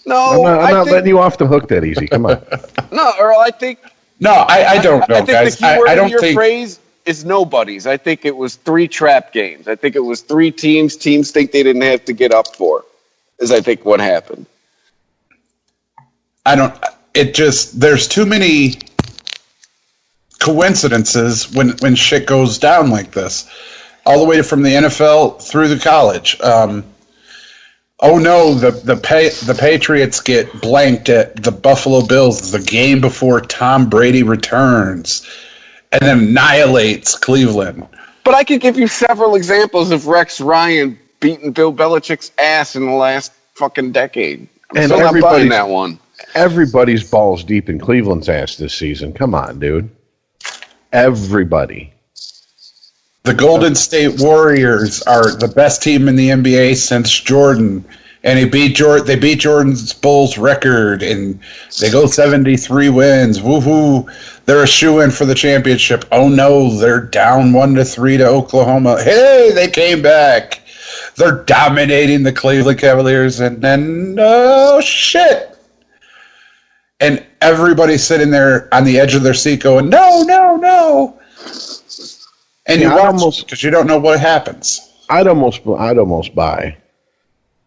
No, I'm not letting you off the hook that easy. Come on. No, Earl, I think... No, I don't know, I think guys. the key word I don't in your think... phrase is nobodies. I think it was 3 trap games. I think it was 3 teams think they didn't have to get up for, is I think what happened. There's too many coincidences when shit goes down like this. All the way from the NFL through the college. Oh no, the Patriots get blanked at the Buffalo Bills the game before Tom Brady returns and then annihilates Cleveland. But I could give you several examples of Rex Ryan beating Bill Belichick's ass in the last fucking decade. I'm still not buying that one. Everybody's balls deep in Cleveland's ass this season. Come on, dude. Everybody. The Golden State Warriors are the best team in the NBA since Jordan, and they beat Jordan's Bulls record, and they go 73 wins. Woohoo! They're a shoo-in for the championship. Oh no, they're down 1-3 to Oklahoma. Hey, they came back. They're dominating the Cleveland Cavaliers, and then oh shit! And everybody's sitting there on the edge of their seat going, no, no, no. And you watch because you don't know what happens. I'd almost buy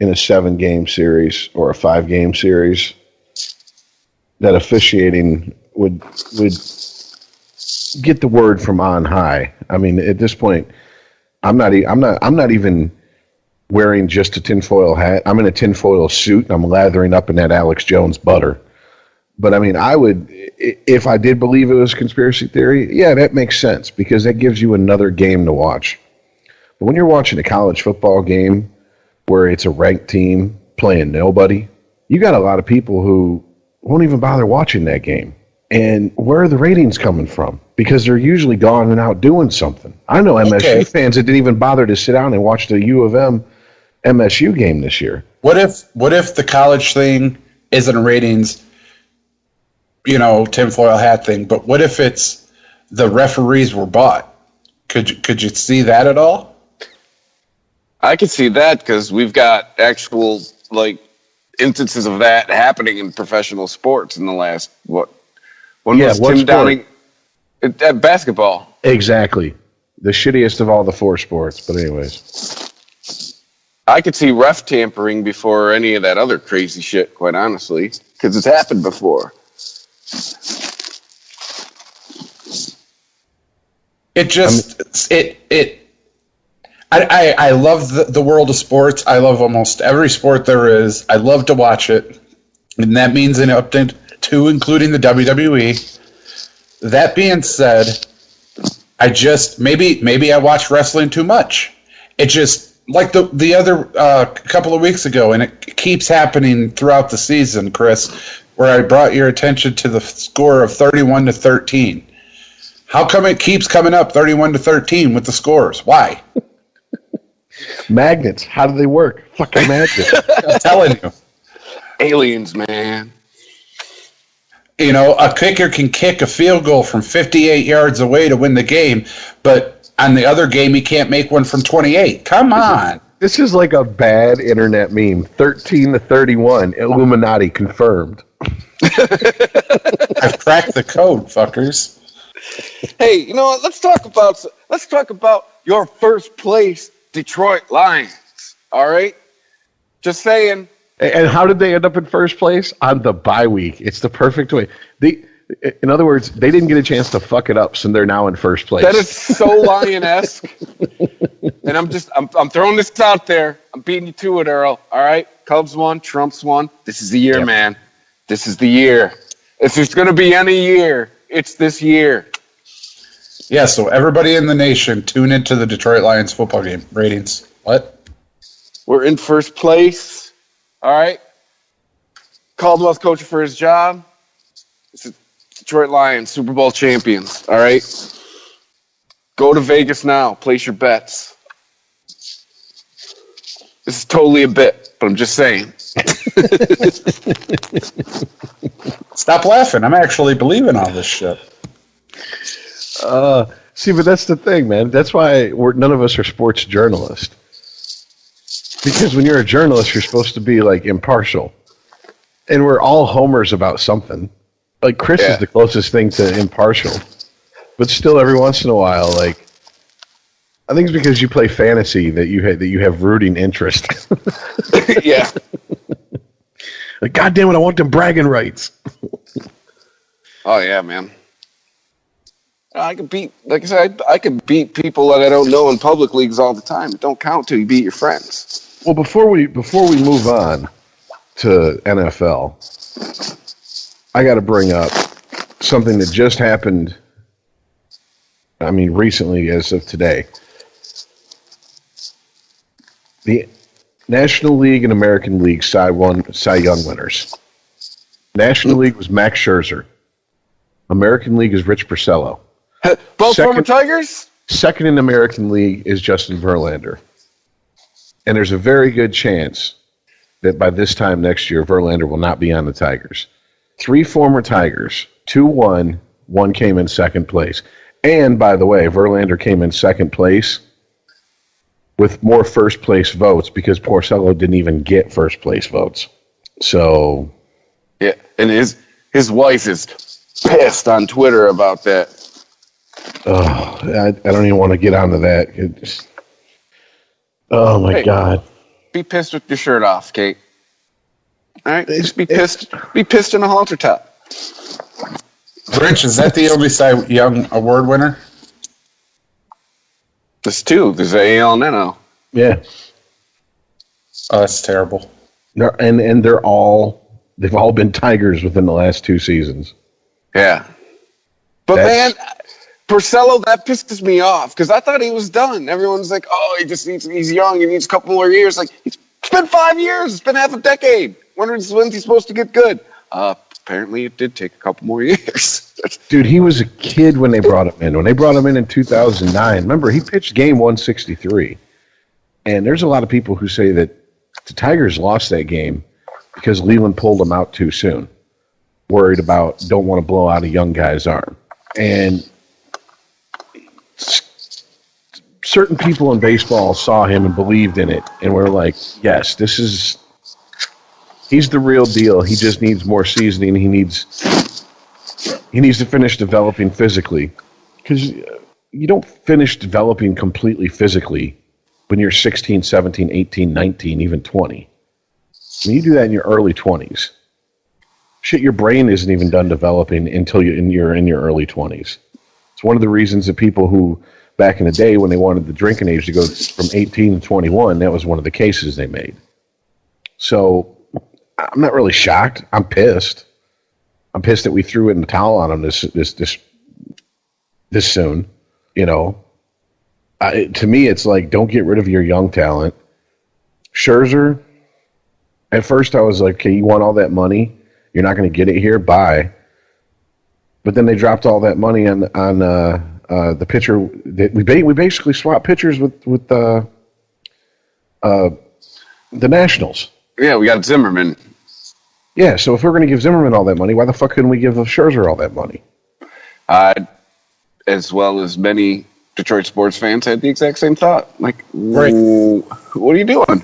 in a 7-game series or a 5-game series that officiating would get the word from on high. I mean, at this point, I'm not even wearing just a tinfoil hat. I'm in a tinfoil suit and I'm lathering up in that Alex Jones butter. But I mean, I would, if I did believe it was conspiracy theory, yeah, that makes sense because that gives you another game to watch. But when you're watching a college football game where it's a ranked team playing nobody, you got a lot of people who won't even bother watching that game. And where are the ratings coming from? Because they're usually gone and out doing something. I know MSU fans that didn't even bother to sit down and watch the U of M MSU game this year. What if the college thing isn't ratings? Tinfoil hat thing, but what if it's the referees were bought? Could you see that at all? I could see that because we've got actual instances of that happening in professional sports in the last when was Tim Downing at basketball? Exactly, the shittiest of all the 4 sports. But anyways, I could see ref tampering before any of that other crazy shit. Quite honestly, because it's happened before. I love the world of sports. I love almost every sport there is. I love to watch it, and that means an update to including the WWE. That being said, maybe I watch wrestling too much. It just like the other couple of weeks ago, and it keeps happening throughout the season, Chris, where I brought your attention to the score of 31-13. How come it keeps coming up 31-13 with the scores? Why? Magnets. How do they work? Fucking magnets. I'm telling you. Aliens, man. A kicker can kick a field goal from 58 yards away to win the game, but on the other game, he can't make one from 28. Come on. This is like a bad internet meme. 13-31. Illuminati confirmed. I've cracked the code, fuckers. Hey, you know what? Let's talk about Let's talk about your first place Detroit Lions. All right? Just saying. And how did they end up in first place? On the bye week. It's the perfect way. In other words, they didn't get a chance to fuck it up, so they're now in first place. That is so Lion-esque. And I'm throwing this out there. I'm beating you to it, Earl. All right? Cubs won. Trumps won. This is the year, man. This is the year. If there's going to be any year, it's this year. Yeah, so everybody in the nation, tune into the Detroit Lions football game. Ratings. What? We're in first place. All right? Caldwell's coaching for his job. This is Detroit Lions, Super Bowl champions. All right? Go to Vegas now. Place your bets. This is totally a bit, but I'm just saying. Stop laughing. I'm actually believing all this shit. See, but that's the thing, man. That's why none of us are sports journalists. Because when you're a journalist, you're supposed to be, like, impartial. And we're all homers about something. Like, Chris is the closest thing to impartial. But still, every once in a while, like, I think it's because you play fantasy that you have rooting interest. Yeah. Like, God damn it, I want them bragging rights. Oh, yeah, man. I can beat, like I said, I can beat people that I don't know in public leagues all the time. It don't count till you beat your friends. Well, before we move on to NFL, I got to bring up something that just happened. I mean, recently, as of today, the National League and American League Cy Young winners. National League was Max Scherzer. American League is Rich Porcello. Both former Tigers? Second in American League is Justin Verlander. And there's a very good chance that by this time next year, Verlander will not be on the Tigers. 3 former Tigers, 2 won, 1 came in second place. And, by the way, Verlander came in second place with more first place votes because Porcello didn't even get first place votes. So. Yeah, and his wife is pissed on Twitter about that. Oh, I don't even want to get onto that. Oh, my God. Be pissed with your shirt off, Kate. All right? Just be pissed. Be pissed in a halter top. Rich, is that the only Cy Young Award winner? There's 2. There's AL and NL. Yeah. Oh, that's terrible. And they've all been Tigers within the last 2 seasons. Yeah. But, man, Porcello, that pisses me off because I thought he was done. Everyone's like, oh, he's young. He needs a couple more years. Like, it's been 5 years. It's been half a decade. When's he supposed to get good? Apparently it did take a couple more years. Dude, he was a kid when they brought him in. When they brought him in 2009, remember, he pitched game 163. And there's a lot of people who say that the Tigers lost that game because Leland pulled him out too soon. Worried about, don't want to blow out a young guy's arm. And certain people in baseball saw him and believed in it and were like, yes, he's the real deal. He just needs more seasoning. He needs to finish developing physically. Because you don't finish developing completely physically when you're 16, 17, 18, 19, even 20. I mean, you do that in your early 20s. Shit, your brain isn't even done developing until you're in your early 20s. It's one of the reasons that people who, back in the day when they wanted the drinking age to go from 18 to 21, that was one of the cases they made. So I'm not really shocked. I'm pissed. I'm pissed that we threw in the towel on him this soon. You know, to me, it's like, don't get rid of your young talent. Scherzer, at first I was like, okay, you want all that money? You're not going to get it here. Bye. But then they dropped all that money on the pitcher. We basically swapped pitchers with the Nationals. Yeah, we got Zimmerman. Yeah, so if we're going to give Zimmerman all that money, why the fuck couldn't we give Scherzer all that money? As well as many Detroit sports fans had the exact same thought. Like, right. What are you doing?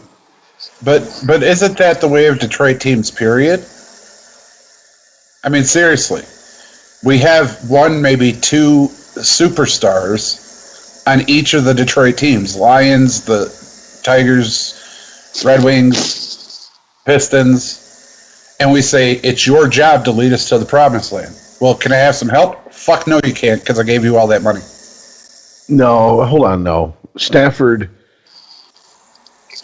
But isn't that the way of Detroit teams, period? I mean, seriously. We have 1, maybe 2 superstars on each of the Detroit teams. Lions, the Tigers, Red Wings, Pistons, and we say, it's your job to lead us to the promised land. Well, can I have some help? Fuck no, you can't, because I gave you all that money. No, hold on, no. Stafford's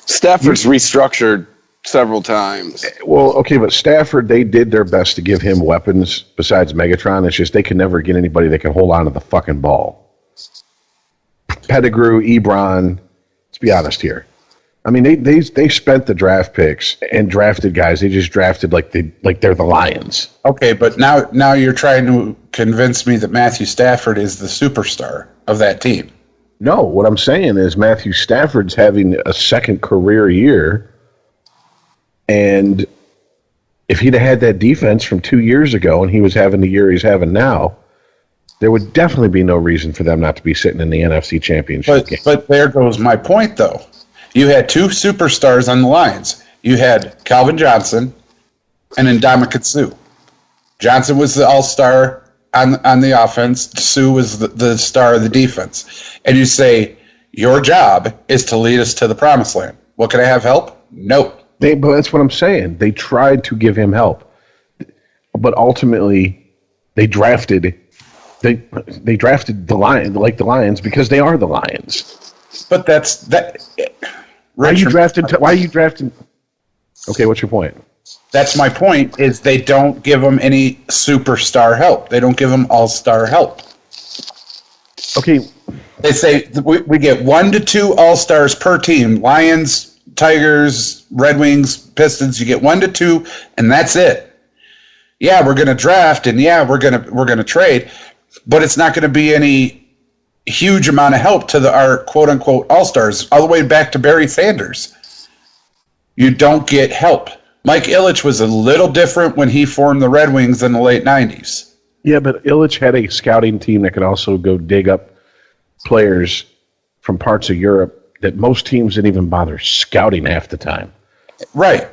restructured several times. Well, okay, but Stafford, they did their best to give him weapons besides Megatron. It's just they could never get anybody that can hold on to the fucking ball. Pettigrew, Ebron, let's be honest here. I mean, they spent the draft picks and drafted guys. They just drafted like they're the Lions. Okay, but now you're trying to convince me that Matthew Stafford is the superstar of that team. No, what I'm saying is Matthew Stafford's having a second career year, and if he'd have had that defense from 2 years ago and he was having the year he's having now, there would definitely be no reason for them not to be sitting in the NFC Championship game. But there goes my point, though. You had two superstars on the Lions. You had Calvin Johnson and Ndamukong Suh. Johnson was the all-star on the offense. Suh was the star of the defense. And you say, your job is to lead us to the promised land. Well, can I have help? No. But that's what I'm saying. They tried to give him help. But ultimately, they drafted the Lions because they are the Lions. But that's that. Why are you drafting? Okay, what's your point? That's my point. Is they don't give them any superstar help. They don't give them all-star help. Okay. They say we get 1 to 2 all-stars per team. Lions, Tigers, Red Wings, Pistons. You get 1 to 2, and that's it. Yeah, we're going to draft, and yeah, we're going to trade, but it's not going to be any huge amount of help to our quote-unquote all-stars, all the way back to Barry Sanders. You don't get help. Mike Ilitch was a little different when he formed the Red Wings in the late 90s. Yeah, but Ilitch had a scouting team that could also go dig up players from parts of Europe that most teams didn't even bother scouting half the time. Right.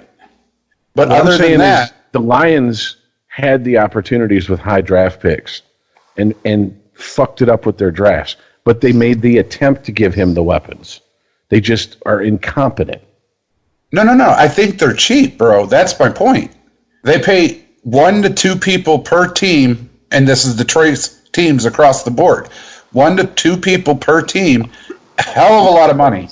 But what other than that, the Lions had the opportunities with high draft picks and fucked it up with their drafts, but they made the attempt to give him the weapons. They just are incompetent. No. I think they're cheap, bro. That's my point. They pay 1 to 2 people per team, and this is Detroit's teams across the board. 1 to 2 people per team, a hell of a lot of money.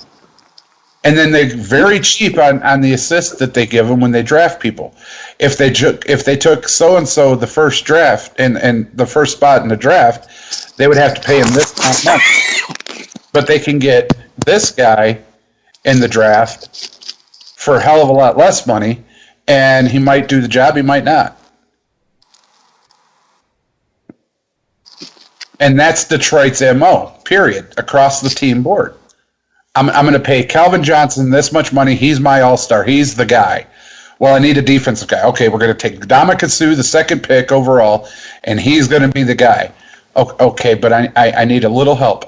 And then they're very cheap on the assists that they give them when they draft people. If they took so-and-so the first draft and the first spot in the draft, they would have to pay him this amount of money. But they can get this guy in the draft for a hell of a lot less money, and he might do the job, he might not. And that's Detroit's MO, period, across the team board. I'm going to pay Calvin Johnson this much money. He's my all-star. He's the guy. Well, I need a defensive guy. Okay, we're going to take Ndamukong Suh, the second pick overall, and he's going to be the guy. Okay, but I need a little help.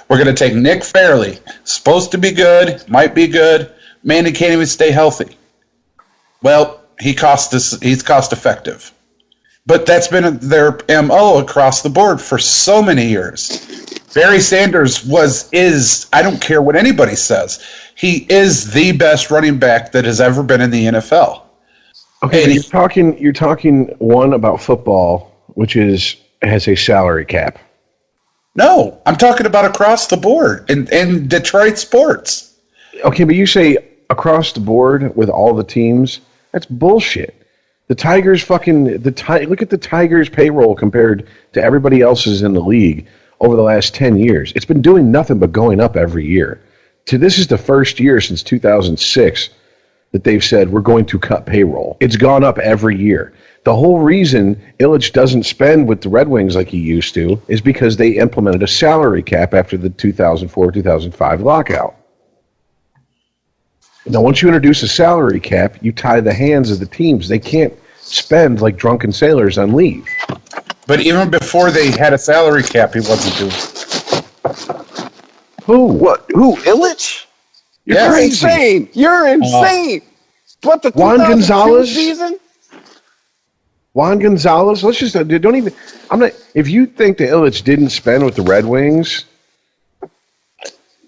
We're going to take Nick Fairley. Supposed to be good, might be good. Man, he can't even stay healthy. Well, he's cost-effective. But that's been their MO across the board for so many years. Barry Sanders is, I don't care what anybody says, he is the best running back that has ever been in the NFL. Okay, you're talking one about football, which has a salary cap. No, I'm talking about across the board in Detroit sports. Okay, but you say across the board with all the teams, that's bullshit. The Tigers look at the Tigers' payroll compared to everybody else's in the league over the last 10 years. It's been doing nothing but going up every year. This is the first year since 2006 that they've said we're going to cut payroll. It's gone up every year. The whole reason Ilitch doesn't spend with the Red Wings like he used to is because they implemented a salary cap after the 2004-2005 lockout. Now, once you introduce a salary cap, you tie the hands of the teams. They can't spend like drunken sailors on leave. But even before they had a salary cap, he wasn't doing it. Who? What? Who? Ilitch? You're insane. You're insane. What, the Juan 2002 Gonzalez season? Juan Gonzalez, let's just don't even. I'm not. If you think that Illich didn't spend with the Red Wings,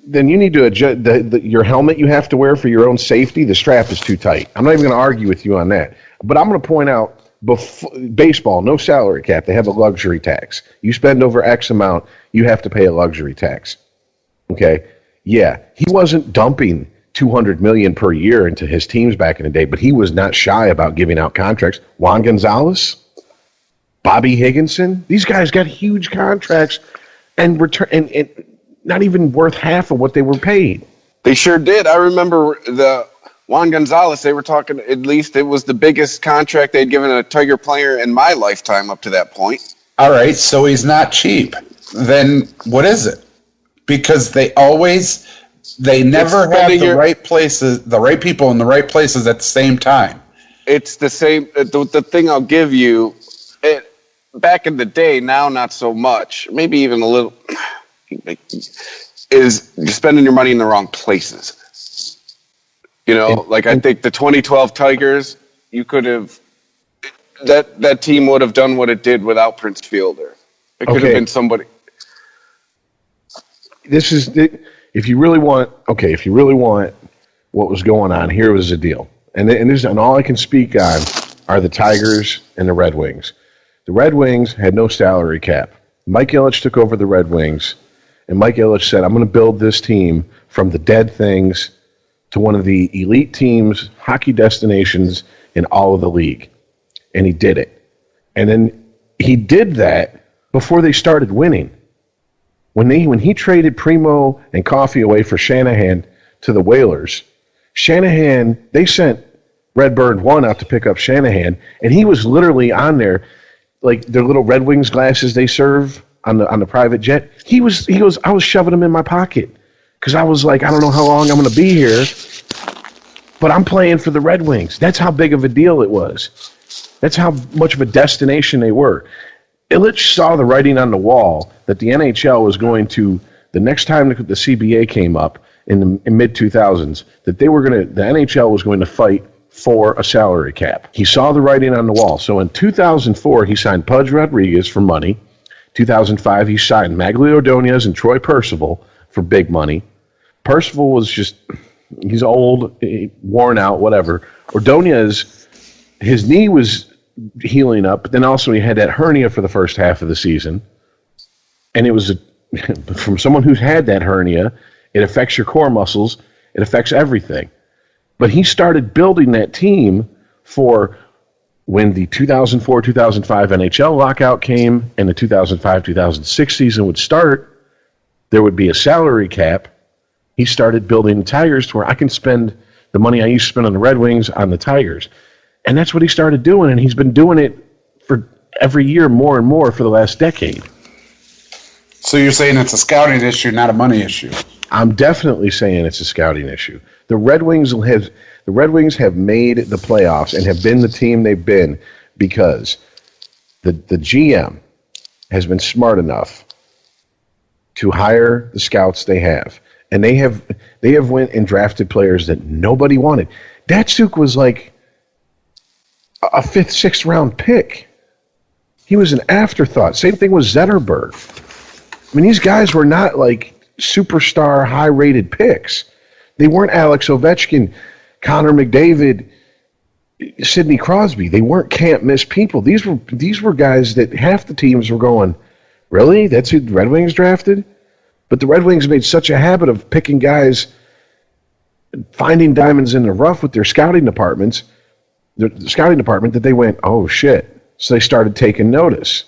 then you need to adjust your helmet you have to wear for your own safety. The strap is too tight. I'm not even going to argue with you on that. But I'm going to point out, baseball, no salary cap. They have a luxury tax. You spend over X amount, you have to pay a luxury tax. Okay? Yeah, he wasn't dumping $200 million per year into his teams back in the day, but he was not shy about giving out contracts. Juan Gonzalez, Bobby Higginson, these guys got huge contracts and return and not even worth half of what they were paid. They sure did. I remember the Juan Gonzalez, they were talking, at least it was the biggest contract they'd given a Tiger player in my lifetime up to that point. All right, so he's not cheap. Then what is it? Because they never have the right places, the right people in the right places at the same time. It's the same. The thing I'll give you, back in the day, now not so much, maybe even a little, is you're spending your money in the wrong places. I think the 2012 Tigers, you could have, that team would have done what it did without Prince Fielder. It could have been somebody. This is, if you really want what was going on, here was the deal. And all I can speak on are the Tigers and the Red Wings. The Red Wings had no salary cap. Mike Ilitch took over the Red Wings, and Mike Ilitch said, I'm going to build this team from the dead things to one of the elite teams, hockey destinations in all of the league. And he did it. And then he did that before they started winning. When he traded Primo and Coffey away for Shanahan to the Whalers, Shanahan, they sent Redbird 1 out to pick up Shanahan, and he was literally on there, like their little Red Wings glasses they serve on the private jet. He goes, I was shoving them in my pocket because I was like, I don't know how long I'm going to be here, but I'm playing for the Red Wings. That's how big of a deal it was. That's how much of a destination they were. Ilitch saw the writing on the wall that the NHL was going to, the next time the CBA came up in the mid-2000s, that the NHL was going to fight for a salary cap. He saw the writing on the wall. So in 2004, he signed Pudge Rodriguez for money. 2005, he signed Maglio Ordonez and Troy Percival for big money. Percival was he's old, worn out, whatever. Ordonez, his knee was healing up, but then also he had that hernia for the first half of the season. And it was from someone who's had that hernia, it affects your core muscles, it affects everything. But he started building that team for when the 2004-2005 NHL lockout came and the 2005-2006 season would start, there would be a salary cap. He started building the Tigers to where I can spend the money I used to spend on the Red Wings on the Tigers. And that's what he started doing, and he's been doing it for every year more and more for the last decade. So you're saying it's a scouting issue, not a money issue? I'm definitely saying it's a scouting issue. The Red Wings have made the playoffs and have been the team they've been because the GM has been smart enough to hire the scouts they have. And they have went and drafted players that nobody wanted. Datsuk was like a 5th, 6th round pick. He was an afterthought. Same thing with Zetterberg. I mean, these guys were not like superstar, high-rated picks. They weren't Alex Ovechkin, Connor McDavid, Sidney Crosby. They weren't can't-miss people. These were guys that half the teams were going, really? That's who the Red Wings drafted? But the Red Wings made such a habit of picking guys, finding diamonds in the rough with their scouting departments, the scouting department, that they went, oh, shit. So they started taking notice.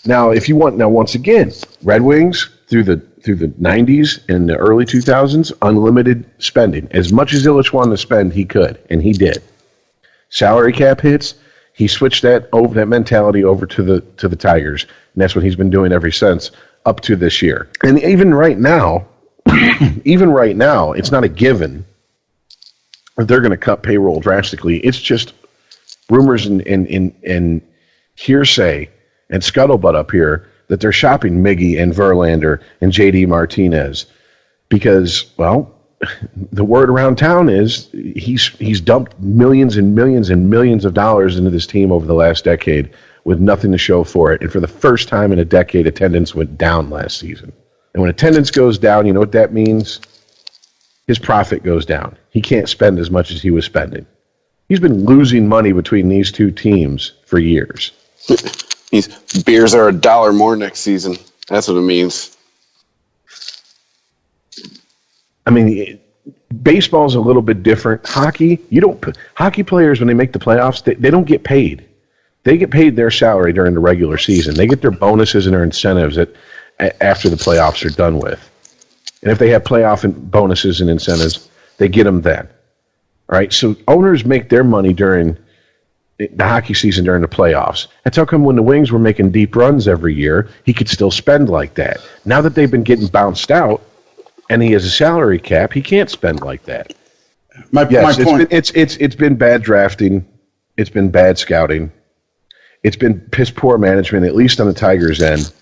Now, once again, Red Wings through the 90s and the early 2000s, unlimited spending. As much as Ilitch wanted to spend, he could, and he did. Salary cap hits, he switched that mentality over to the Tigers, and that's what he's been doing ever since up to this year. And even right now, it's not a given that they're going to cut payroll drastically. It's just rumors and hearsay and scuttlebutt up here that they're shopping Miggy and Verlander and J.D. Martinez because, well, the word around town is he's dumped millions and millions and millions of dollars into this team over the last decade with nothing to show for it. And for the first time in a decade, attendance went down last season. And when attendance goes down, you know what that means? His profit goes down. He can't spend as much as he was spending. He's been losing money between these two teams for years. Beers are $1 more next season. That's what it means. I mean, baseball's a little bit different. Hockey players, when they make the playoffs, they don't get paid. They get paid their salary during the regular season. They get their bonuses and their incentives after the playoffs are done with. And if they have playoff bonuses and incentives, they get them then. All right, so owners make their money during the hockey season during the playoffs. That's how come when the Wings were making deep runs every year, he could still spend like that. Now that they've been getting bounced out, and he has a salary cap, he can't spend like that. My point. It's been bad drafting. It's been bad scouting. It's been piss poor management, at least on the Tigers' end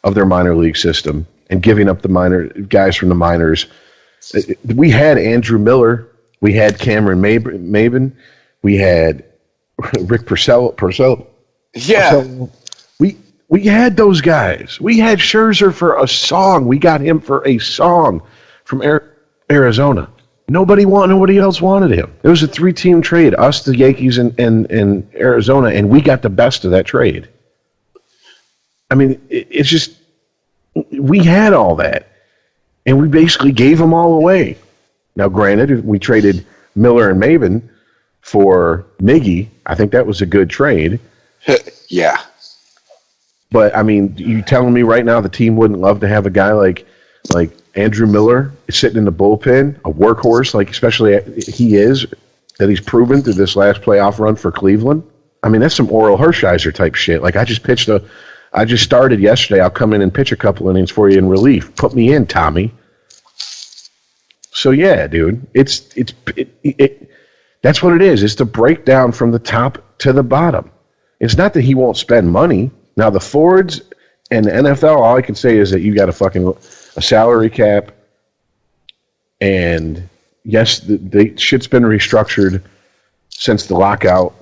of their minor league system, and giving up the minor guys from the minors. We had Andrew Miller. We had Cameron Maben. We had Rick Purcell. Yeah. Purcell. We had those guys. We had Scherzer for a song. We got him for a song from Arizona. Nobody else wanted him. It was a 3-team trade, us, the Yankees, and Arizona, and we got the best of that trade. I mean, it's just, we had all that, and we basically gave them all away. Now, granted, we traded Miller and Maben for Miggy. I think that was a good trade. Yeah. But, I mean, you telling me right now the team wouldn't love to have a guy like Andrew Miller sitting in the bullpen, a workhorse, like especially he is, that he's proven through this last playoff run for Cleveland? I mean, that's some Oral Hershiser type shit. Like, I just started yesterday. I'll come in and pitch a couple innings for you in relief. Put me in, Tommy. So, yeah, dude, that's what it is. It's the breakdown from the top to the bottom. It's not that he won't spend money. Now, the Fords and the NFL, all I can say is that you got a salary cap, and yes, the shit's been restructured since the lockout,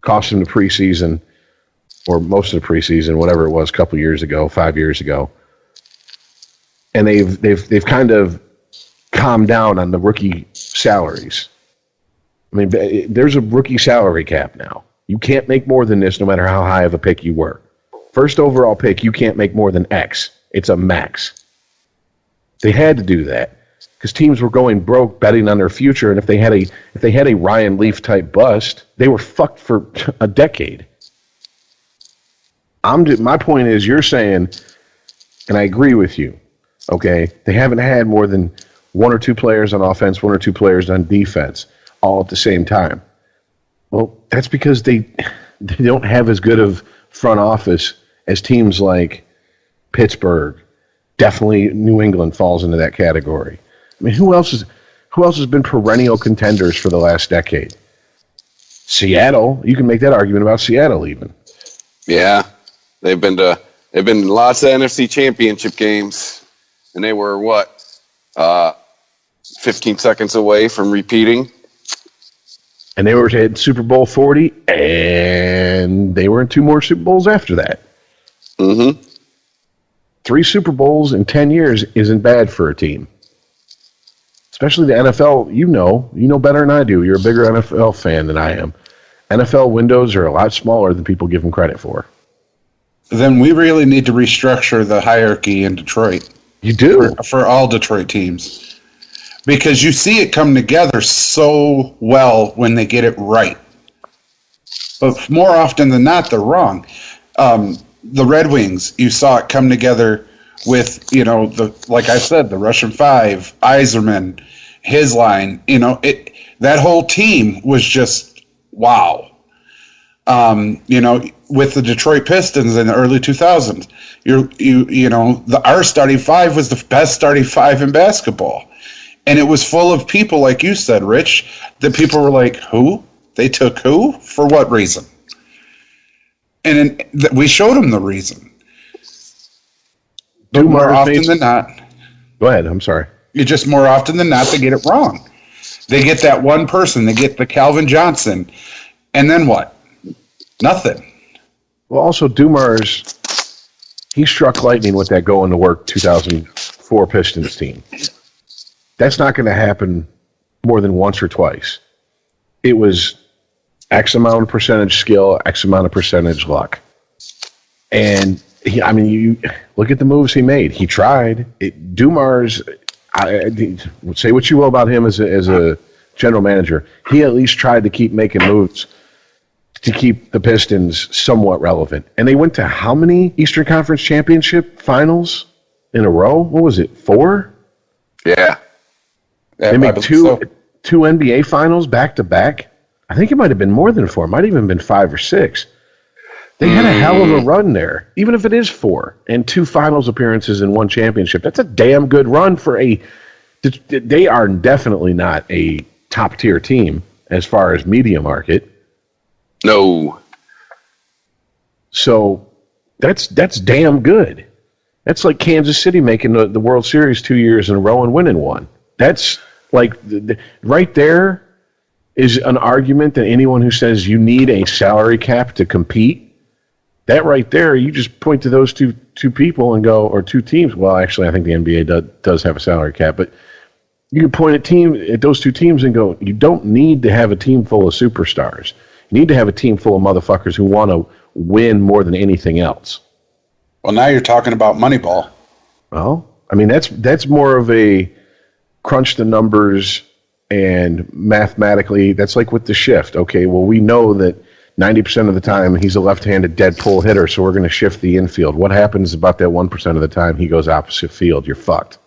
cost them the preseason, or most of the preseason, whatever it was, a couple years ago, 5 years ago, and they've kind of calmed down on the rookie salaries. I mean, there's a rookie salary cap now. You can't make more than this, no matter how high of a pick you were. First overall pick, you can't make more than X. It's a max. They had to do that because teams were going broke betting on their future, and if they had a Ryan Leaf type bust, they were fucked for a decade. My point is, you're saying, and I agree with you. Okay, they haven't had more than one or two players on offense, one or two players on defense, all at the same time. Well, that's because they don't have as good of front office as teams like Pittsburgh. Definitely New England falls into that category. I mean, who else has been perennial contenders for the last decade? Seattle. You can make that argument about Seattle even. Yeah. They've been lots of NFC championship games, and they were 15 seconds away from repeating. And they were at Super Bowl 40, and they were in 2 more Super Bowls after that. Mm-hmm. 3 Super Bowls in 10 years isn't bad for a team. Especially the NFL, you know better than I do. You're a bigger NFL fan than I am. NFL windows are a lot smaller than people give them credit for. Then we really need to restructure the hierarchy in Detroit. You do? For all Detroit teams. Because you see it come together so well when they get it right. But more often than not, they're wrong. The Red Wings, you saw it come together with, like I said, the Russian Five, Yzerman, his line. That whole team was just wow. With the Detroit Pistons in the early 2000s, our starting five was the best starting five in basketball. And it was full of people, like you said, Rich, that people were like, who? They took who? For what reason? And we showed them the reason. But more often than not. Go ahead, I'm sorry. You just more often than not, they get it wrong. They get that one person. They get the Calvin Johnson. And then what? Nothing. Well, also, Dumars, he struck lightning with that going to work 2004 Pistons team. That's not going to happen more than once or twice. It was X amount of percentage skill, X amount of percentage luck. And, you look at the moves he made. He tried. Dumars, say what you will about him as a general manager, he at least tried to keep making moves to keep the Pistons somewhat relevant. And they went to how many Eastern Conference Championship finals in a row? What was it, 4? Yeah. They made two NBA finals back-to-back. I think it might have been more than 4. It might have even been 5 or 6. They had a hell of a run there, even if it is 4, and 2 finals appearances and 1 championship. That's a damn good run for they are definitely not a top-tier team as far as media market. No. So that's damn good. That's like Kansas City making the World Series 2 years in a row and winning one. That's like right there is an argument that anyone who says you need a salary cap to compete, that right there, you just point to those two people and go, or 2 teams. Well, actually, I think the NBA does have a salary cap, but you can point at those 2 teams and go, you don't need to have a team full of superstars. You need to have a team full of motherfuckers who want to win more than anything else. Well, now you're talking about Moneyball. Well, that's more of a crunch the numbers and mathematically, that's like with the shift. Okay, well, we know that 90% of the time he's a left-handed dead pull hitter, so we're going to shift the infield. What happens about that 1% of the time he goes opposite field? You're fucked.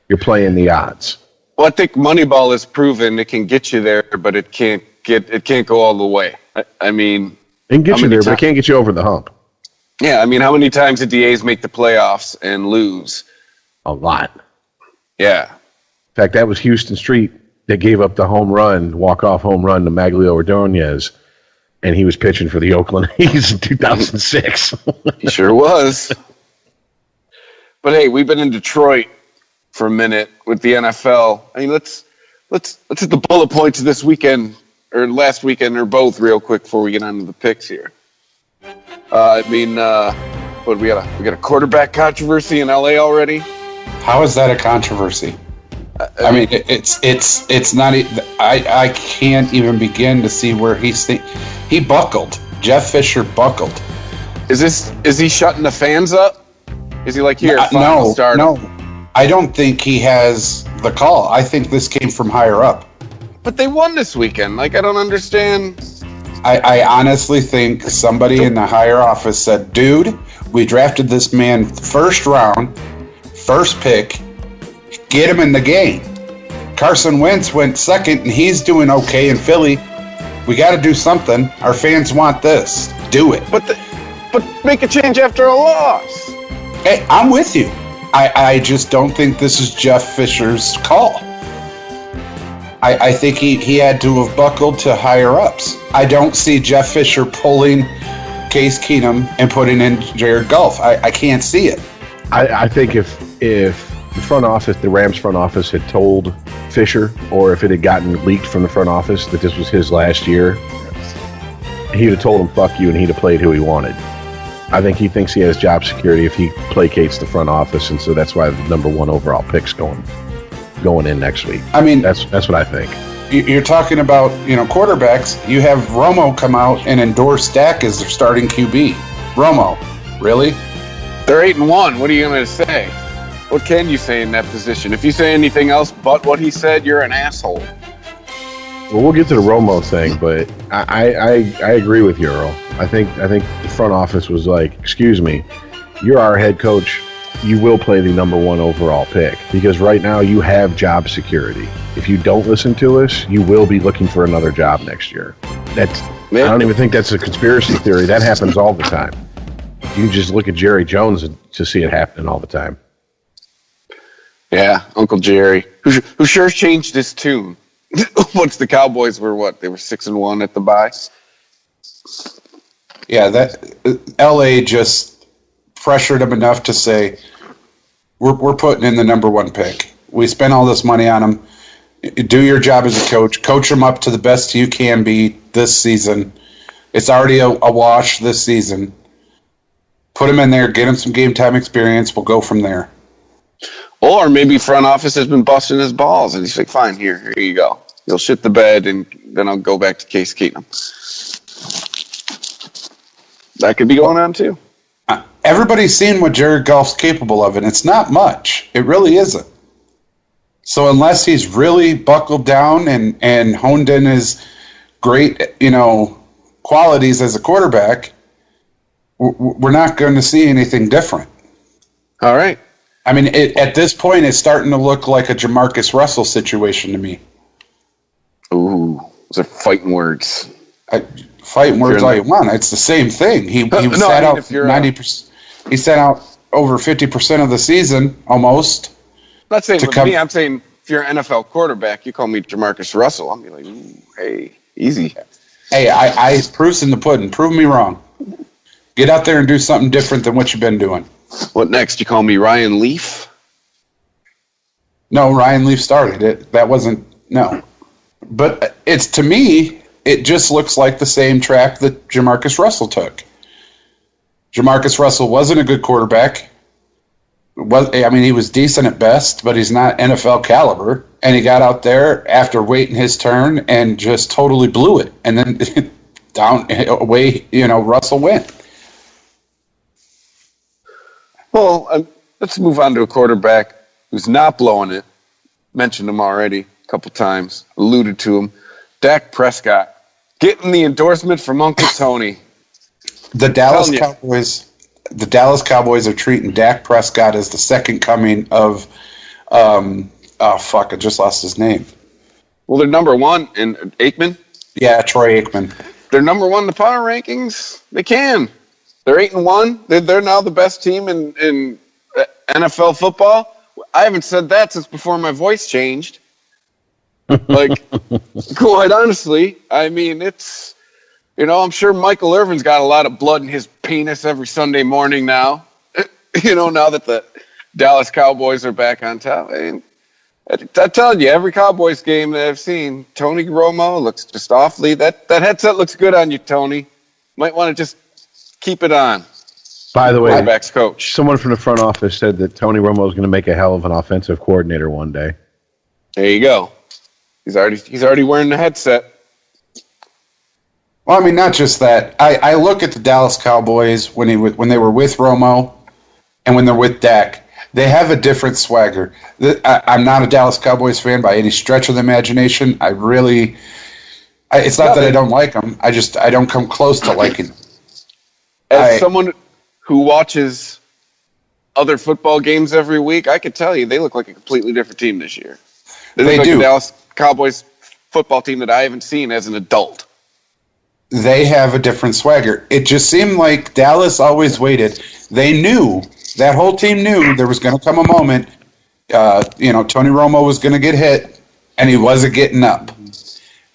You're playing the odds. Well, I think Moneyball has proven it can get you there, but it can't go all the way. It can get you there, but it can't get you over the hump. Yeah, how many times did the A's make the playoffs and lose? A lot. Yeah. In fact, that was Houston Street that gave up the walk-off home run to Maglio Ordonez, and he was pitching for the Oakland A's in 2006. He sure was. But hey, we've been in Detroit for a minute with the NFL. Let's hit the bullet points of this weekend or last weekend or both real quick before we get on to the picks here. We got a quarterback controversy in LA already. How is that a controversy? It's not. I can't even begin to see where he buckled. Jeff Fisher buckled. Is he shutting the fans up? Is he like, here? No. I don't think he has the call. I think this came from higher up. But they won this weekend. I don't understand. I honestly think somebody in the higher office said, dude, we drafted this man first round, first pick, get him in the game. Carson Wentz went second, and he's doing okay in Philly. We got to do something. Our fans want this. Do it. But make a change after a loss. Hey, I'm with you. I just don't think this is Jeff Fisher's call. I think he had to have buckled to higher ups. I don't see Jeff Fisher pulling Case Keenum and putting in Jared Goff. I can't see it. I think if the front office, the Rams front office, had told Fisher, or if it had gotten leaked from the front office that this was his last year, he'd have told him "fuck you" and he'd have played who he wanted. I think he thinks he has job security if he placates the front office, and so that's why the number 1 overall pick's going in next week. That's what I think. You're talking about quarterbacks. You have Romo come out and endorse Dak as their starting QB. Romo, really? They're 8-1. What are you going to say? What can you say in that position? If you say anything else but what he said, you're an asshole. Well, we'll get to the Romo thing, but I agree with you, Earl. I think the front office was like, excuse me, you're our head coach. You will play the number 1 overall pick because right now you have job security. If you don't listen to us, you will be looking for another job next year. I don't even think that's a conspiracy theory. That happens all the time. You can just look at Jerry Jones to see it happening all the time. Yeah, Uncle Jerry, who sure changed his tune. Once the Cowboys were they were 6-1 at the bye. Yeah, that LA just pressured him enough to say, we're putting in the number 1 pick. We spent all this money on him. Do your job as a coach. Coach him up to the best you can be this season. It's already a wash this season. Put him in there. Get him some game time experience. We'll go from there. Or maybe front office has been busting his balls, and he's like, fine, here you go. You'll shit the bed, and then I'll go back to Case Keenum. That could be going on, too. Everybody's seen what Jared Goff's capable of, and it's not much. It really isn't. So unless he's really buckled down and honed in his great, qualities as a quarterback, we're not going to see anything different. All right. I mean, at this point, it's starting to look like a Jamarcus Russell situation to me. Ooh, those are fighting words. Fighting words all you want. It's the same thing. He sat out 90%. He sat out over 50% of the season, almost. I'm not saying with me. I'm saying if you're an NFL quarterback, you call me Jamarcus Russell. I'm be like, ooh, hey, easy. Hey, I proof's in the pudding. Prove me wrong. Get out there and do something different than what you've been doing. What next? You call me Ryan Leaf? No, Ryan Leaf started it. That wasn't, no. But it's, to me, it just looks like the same track that Jamarcus Russell took. Jamarcus Russell wasn't a good quarterback. He was decent at best, but he's not NFL caliber. And he got out there after waiting his turn and just totally blew it. And then away, Russell went. Well, let's move on to a quarterback who's not blowing it. Mentioned him already a couple times. Alluded to him. Dak Prescott. Getting the endorsement from Uncle Tony. The Dallas Cowboys are treating Dak Prescott as the second coming of, I just lost his name. Well, they're number one in Aikman. Yeah, Troy Aikman. They're number one in the power rankings. They can. They're 8-1. They're now the best team in NFL football. I haven't said that since before my voice changed. Like, quite honestly, I mean, it's. I'm sure Michael Irvin's got a lot of blood in his penis every Sunday morning now. Now that the Dallas Cowboys are back on top. I'm telling you, every Cowboys game that I've seen, Tony Romo looks just awfully. That headset looks good on you, Tony. Might want to just keep it on. By the way, quarterback's coach. Someone from the front office said that Tony Romo is going to make a hell of an offensive coordinator one day. There you go. He's already wearing the headset. Well, I mean, not just that. I look at the Dallas Cowboys when they were with Romo and when they're with Dak. They have a different swagger. I'm not a Dallas Cowboys fan by any stretch of the imagination. It's not that I don't like them. I don't come close to liking them. As someone who watches other football games every week, I could tell you they look like a completely different team this year. They look like the Dallas Cowboys football team that I haven't seen as an adult. They have a different swagger. It just seemed like Dallas always waited. They knew, that whole team knew there was going to come a moment, Tony Romo was going to get hit, and he wasn't getting up.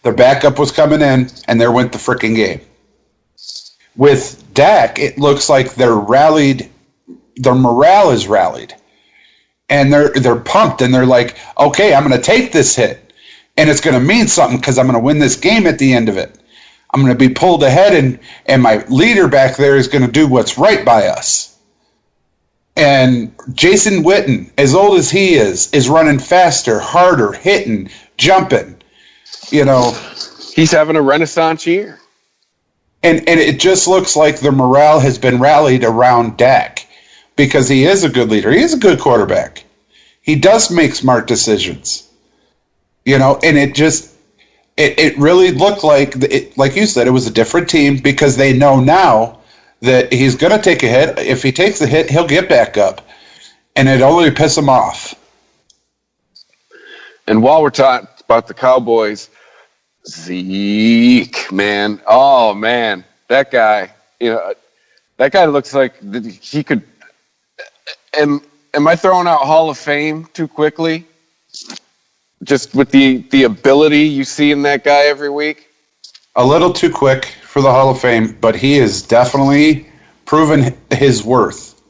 Their backup was coming in, and there went the freaking game. With Dak, it looks like they're rallied. Their morale is rallied. And they're pumped, and they're like, okay, I'm going to take this hit, and it's going to mean something because I'm going to win this game at the end of it. I'm going to be pulled ahead, and my leader back there is going to do what's right by us. And Jason Witten, as old as he is running faster, harder, hitting, jumping. He's having a renaissance year. And it just looks like the morale has been rallied around Dak because he is a good leader. He is a good quarterback. He does make smart decisions. And it really looked like you said, it was a different team because they know now that he's going to take a hit. If he takes a hit, he'll get back up. And it only piss him off. And while we're talking about the Cowboys, Zeke, man. Oh, man. That guy, that guy looks like he could. Am I throwing out Hall of Fame too quickly? Just with the ability you see in that guy every week? A little too quick for the Hall of Fame, but he has definitely proven his worth.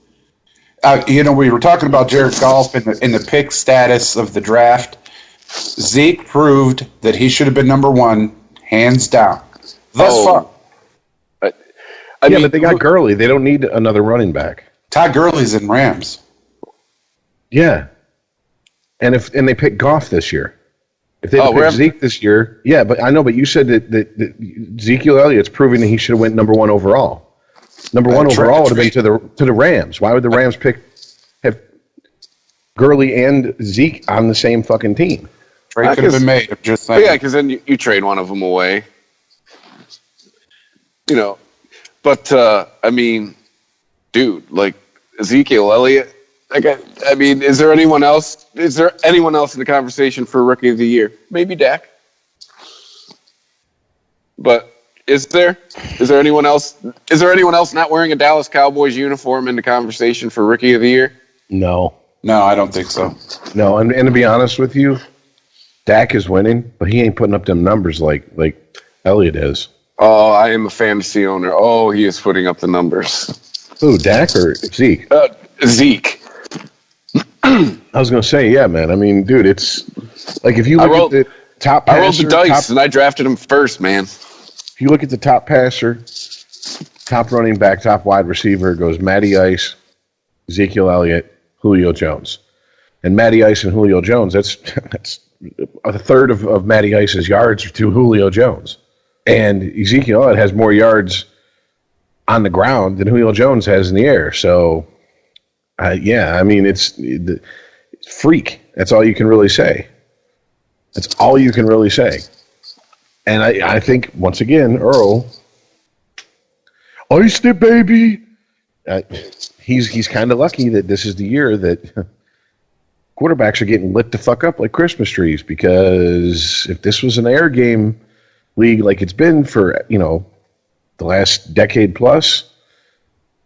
We were talking about Jared Goff in the pick status of the draft. Zeke proved that he should have been number one, hands down. Thus far. I mean, but they got Gurley. They don't need another running back. Todd Gurley's in Rams. Yeah. And they picked Goff this year. If they picked Zeke this year, yeah, but I know. But you said that Ezekiel Elliott's proving that he should have went number one overall. Number one overall would have been to the Rams. Why would the Rams have Gurley and Zeke on the same fucking team? Trade could have been made. I'm just saying. Yeah, because then you trade one of them away. But I mean, dude, like Ezekiel Elliott. I mean, is there anyone else? Is there anyone else in the conversation for Rookie of the Year? Maybe Dak. But is there? Is there anyone else? Is there anyone else not wearing a Dallas Cowboys uniform in the conversation for Rookie of the Year? No, I don't think so. No, and to be honest with you, Dak is winning, but he ain't putting up them numbers like Elliott is. Oh, I am a fantasy owner. Oh, he is putting up the numbers. Who, Dak or Zeke? Zeke. I was going to say, yeah, man. I mean, dude, it's like if you look at the top passer. I rolled the dice and I drafted him first, man. If you look at the top passer, top running back, top wide receiver, it goes Matty Ice, Ezekiel Elliott, Julio Jones. And Matty Ice and Julio Jones, that's a third of Matty Ice's yards to Julio Jones. And Ezekiel Elliott has more yards on the ground than Julio Jones has in the air. So, I mean, it's freak. That's all you can really say. That's all you can really say. And I think, once again, Earl, iced it, baby. He's kind of lucky that this is the year that quarterbacks are getting lit the fuck up like Christmas trees, because if this was an air game league like it's been for, the last decade plus,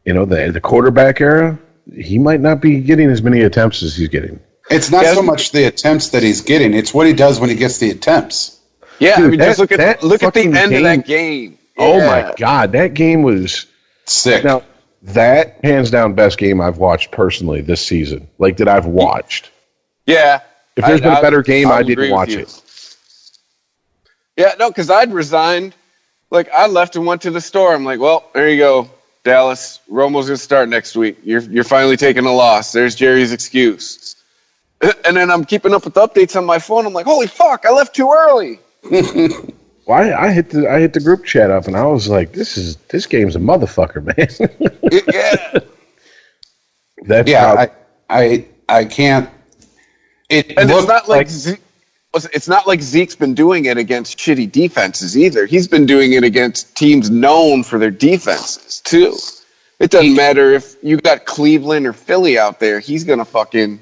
the quarterback era, he might not be getting as many attempts as he's getting. It's not so much the attempts that he's getting, it's what he does when he gets the attempts. Yeah, Dude, I mean, just look at the end of that game. Yeah. Oh my God, that game was sick. Now, that hands down best game I've watched personally this season, like that I've watched. Yeah. If there's been a better game, I didn't watch it. Yeah, no, because I'd resigned. Like, I left and went to the store. I'm like, well, there you go, Dallas. Romo's going to start next week. You're finally taking a loss. There's Jerry's excuse. And then I'm keeping up with updates on my phone. I'm like, holy fuck, I left too early. Well, I hit the group chat up, and I was like, this game's a motherfucker, man. Yeah. I can't. It's not like Zeke's been doing it against shitty defenses either. He's been doing it against teams known for their defenses too. It doesn't matter if you got Cleveland or Philly out there. He's gonna fucking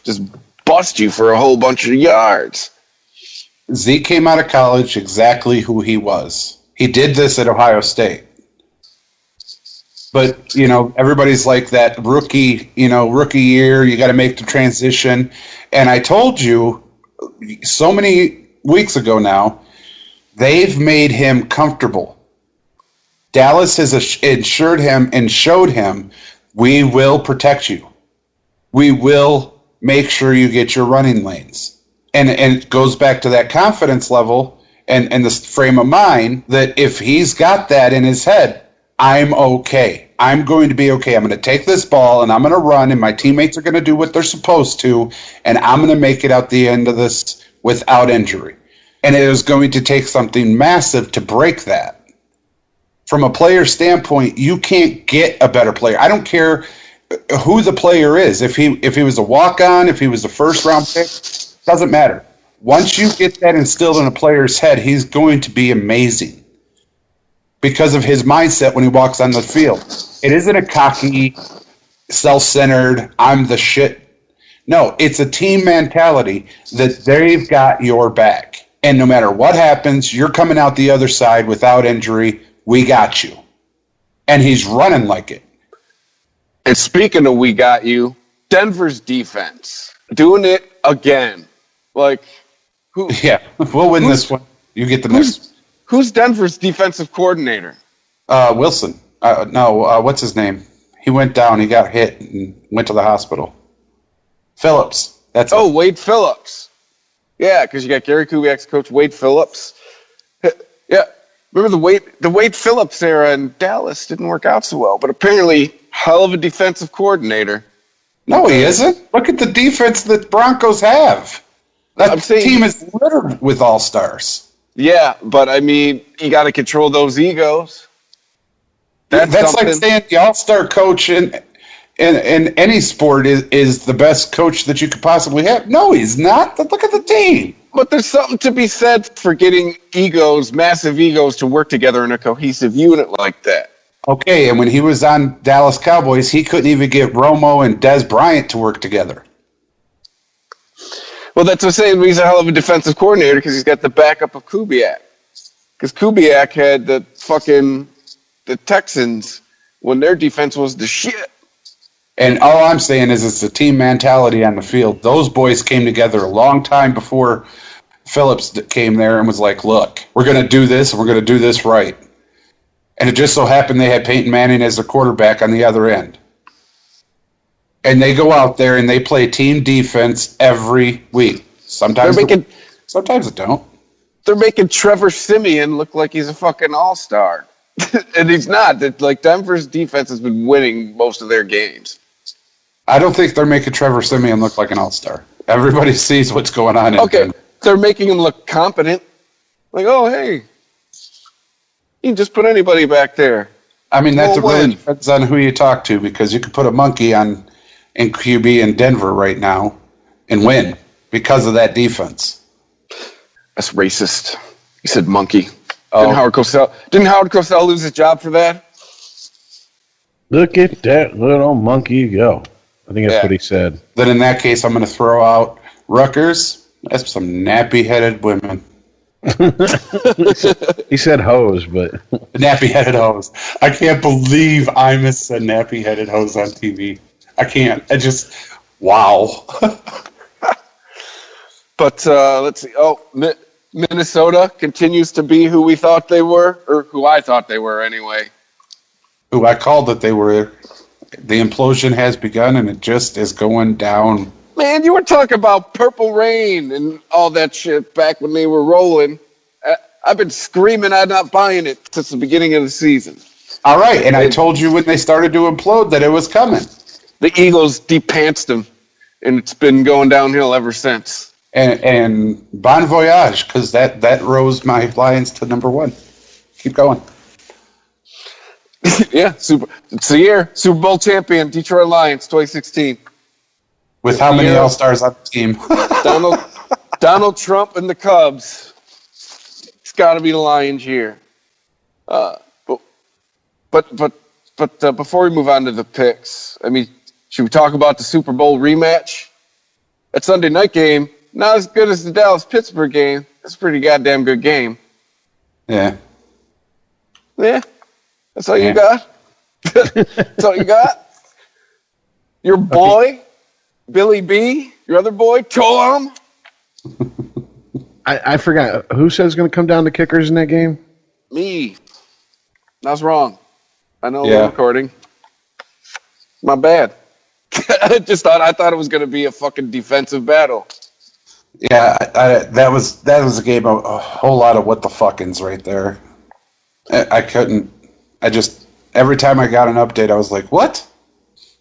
just bust you for a whole bunch of yards. Zeke came out of college exactly who he was. He did this at Ohio State. But, everybody's like that rookie year, you got to make the transition. And I told you so many weeks ago now, they've made him comfortable. Dallas has assured him and showed him, we will protect you. We will make sure you get your running lanes. And it goes back to that confidence level and this frame of mind that if he's got that in his head, I'm okay. I'm going to be okay. I'm going to take this ball and I'm going to run and my teammates are going to do what they're supposed to and I'm going to make it out the end of this without injury. And it is going to take something massive to break that. From a player standpoint, you can't get a better player. I don't care who the player is. If he was a walk-on, if he was a first-round pick, doesn't matter. Once you get that instilled in a player's head, he's going to be amazing because of his mindset when he walks on the field. It isn't a cocky, self-centered, I'm the shit. No, it's a team mentality that they've got your back. And no matter what happens, you're coming out the other side without injury. We got you. And he's running like it. And speaking of we got you, Denver's defense, doing it again. Like, who? Yeah, we'll win this one. You get the next. Who's Denver's defensive coordinator? Wilson. What's his name? He went down. He got hit and went to the hospital. Phillips. That's it. Wade Phillips. Yeah, because you got Gary Kubiak's coach, Wade Phillips. Yeah, remember the Wade Phillips era in Dallas didn't work out so well, but apparently hell of a defensive coordinator. No, he isn't. Look at the defense that Broncos have. That team is littered with all-stars. Yeah, but I mean, you got to control those egos. That's like saying the all-star coach in any sport is the best coach that you could possibly have. No, he's not. Look at the team. But there's something to be said for getting egos, massive egos, to work together in a cohesive unit like that. Okay, and when he was on Dallas Cowboys, he couldn't even get Romo and Des Bryant to work together. Well, that's what I'm saying. He's a hell of a defensive coordinator because he's got the backup of Kubiak. Because Kubiak had the Texans when their defense was the shit. And all I'm saying is it's the team mentality on the field. Those boys came together a long time before Phillips came there and was like, look, we're going to do this, and we're going to do this right. And it just so happened they had Peyton Manning as the quarterback on the other end. And they go out there and they play team defense every week. Sometimes it don't. They're making Trevor Siemian look like he's a fucking all-star. And he's not. Like, Denver's defense has been winning most of their games. I don't think they're making Trevor Siemian look like an all-star. Everybody sees what's going on. Okay, they're making him look competent. Like, oh, hey, you can just put anybody back there. I mean, that really depends on who you talk to, because you could put a monkey in QB in Denver right now and win because of that defense. That's racist. You said monkey. Oh. Didn't Howard Cosell lose his job for that? Look at that little monkey go. I think that's what he said. Then in that case, I'm going to throw out Rutgers. That's some nappy-headed women. He said hose, but... Nappy-headed hose. I can't believe Imus said nappy-headed hose on TV. I can't. I just... Wow. But let's see. Oh, Minnesota continues to be who we thought they were, or who I thought they were anyway. Who I called that they were. The implosion has begun, and it just is going down. Man, you were talking about Purple Rain and all that shit back when they were rolling. I've been screaming I'm not buying it since the beginning of the season. All right, and I told you when they started to implode that it was coming. The Eagles de-pantsed them, and it's been going downhill ever since. And bon voyage, because that rose my Lions to number 1. Keep going. Yeah, it's the year. Super Bowl champion, Detroit Lions, 2016. With how many All-Stars on the team? Donald Trump and the Cubs. It's got to be the Lions year. But before we move on to the picks, I mean, should we talk about the Super Bowl rematch? That Sunday night game, not as good as the Dallas-Pittsburgh game. That's a pretty goddamn good game. Yeah. Yeah. That's all you got? That's all you got? Your boy, Billy B, your other boy, Tom? I forgot. Who says going to come down to kickers in that game? Me. I was wrong. I know we're recording. My bad. I thought it was going to be a fucking defensive battle. Yeah, that was a game of a whole lot of what the fuckins right there. I couldn't. Every time I got an update, I was like, what?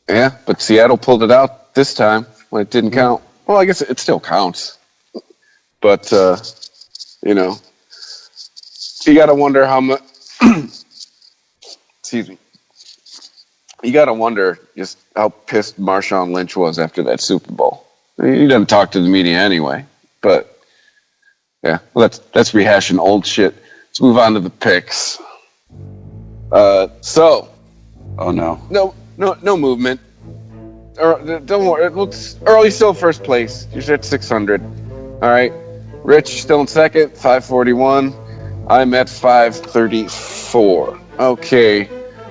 Yeah, but Seattle pulled it out this time when it didn't count. Well, I guess it still counts. But, you got to wonder how much... Excuse me. You got to wonder just how pissed Marshawn Lynch was after that Super Bowl. He doesn't talk to the media anyway. But, yeah, well, that's rehashing old shit. Let's move on to the picks. Oh no. No movement. Don't worry. Early still first place. You're at 600. All right. Rich still in second, 541. I'm at 534. Okay.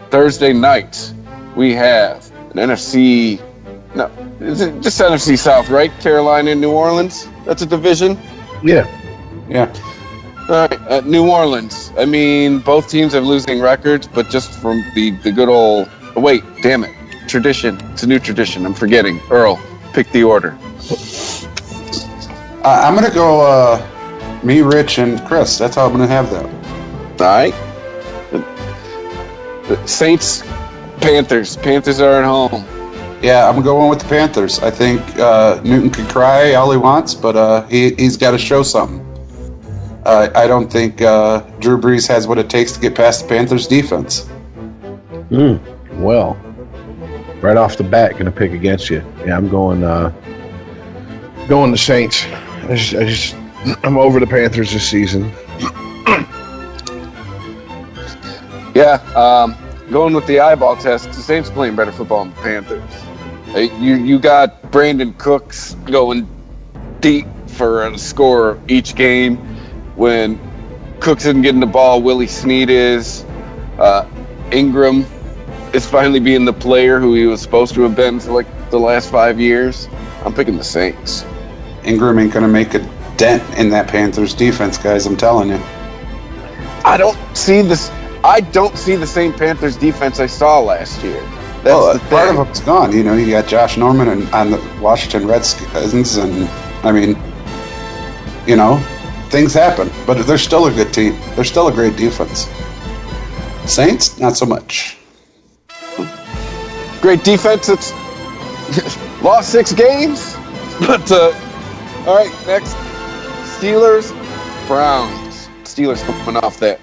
Thursday night, we have an NFC. No, is it just NFC South, right? Carolina and New Orleans. That's a division. Yeah. All right, New Orleans. I mean, both teams have losing records, but just from the good old... Oh, wait, damn it. tradition. It's a new tradition. I'm forgetting. Earl, pick the order. I'm going to go me, Rich, and Chris. That's how I'm going to have that. All right. The Saints, Panthers. Panthers are at home. Yeah, I'm going with the Panthers. I think Newton can cry all he wants, but he's got to show something. I don't think Drew Brees has what it takes to get past the Panthers' defense. Well, right off the bat, going to pick against you. Yeah, I'm going the Saints. I'm over the Panthers this season. Yeah, going with the eyeball test. The Saints playing better football than the Panthers. You got Brandon Cooks going deep for a score each game. When Cooks isn't getting the ball, Willie Snead is. Ingram is finally being the player who he was supposed to have been for like the last 5 years. I'm picking the Saints. Ingram ain't going to make a dent in that Panthers defense, guys. I'm telling you. I don't see the same Panthers defense I saw last year. That's part of it's gone. You know, you got Josh Norman on the Washington Redskins, and I mean, you know, things happen, but they're still a good team. They're still a great defense. Saints, not so much. Great defense. It's lost 6 games, but all right. Next, Steelers, Browns. Steelers coming off that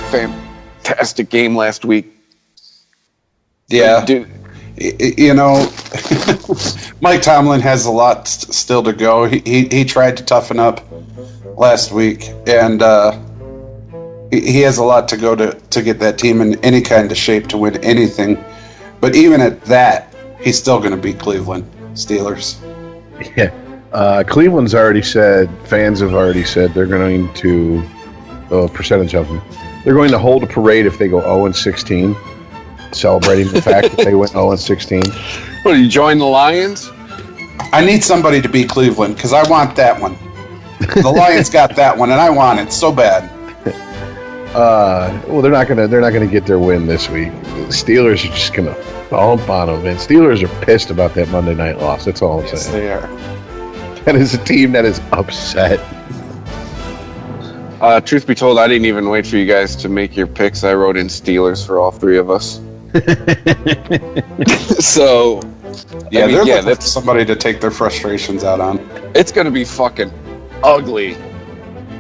fantastic game last week. Yeah, you know, Mike Tomlin has a lot still to go. He tried to toughen up last week, and he has a lot to go to get that team in any kind of shape to win anything. But even at that, he's still going to beat Cleveland Steelers. Yeah, Cleveland's already said. Fans have already said they're going to. A percentage of them. They're going to hold a parade if they go 0-16, celebrating the fact that they went 0-16. What, do you join the Lions? I need somebody to beat Cleveland because I want that one. The Lions got that one, and I want it so bad. Well, they're not gonna get their win this week. The Steelers are just gonna bump on them, and Steelers are pissed about that Monday night loss. That's all I'm saying. They are. That is a team that is upset. Truth be told, I didn't even wait for you guys to make your picks. I wrote in Steelers for all 3 of us. So, yeah, they're looking for somebody to take their frustrations out on. It's going to be fucking ugly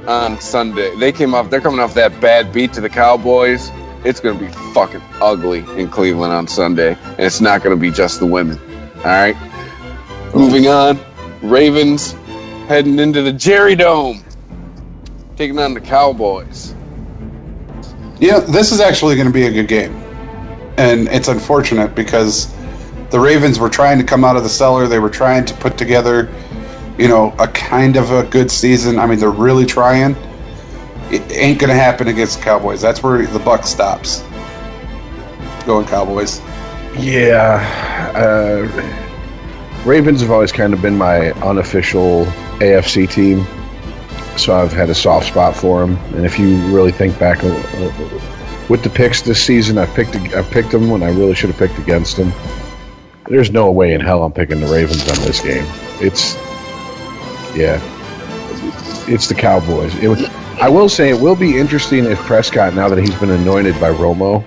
on Sunday. They're coming off that bad beat to the Cowboys. It's going to be fucking ugly in Cleveland on Sunday. And it's not going to be just the women. All right? Moving on. Ravens heading into the Jerry Dome. Taking on the Cowboys. Yeah, this is actually going to be a good game. And it's unfortunate because the Ravens were trying to come out of the cellar. They were trying to put together, you know, a kind of a good season. I mean, they're really trying. It ain't going to happen against the Cowboys. That's where the buck stops. Going Cowboys. Yeah. Ravens have always kind of been my unofficial AFC team. So I've had a soft spot for them. And if you really think back with the picks this season, I picked them when I really should have picked against them. There's no way in hell I'm picking the Ravens on this game. It's the Cowboys. I will say it will be interesting if Prescott, now that he's been anointed by Romo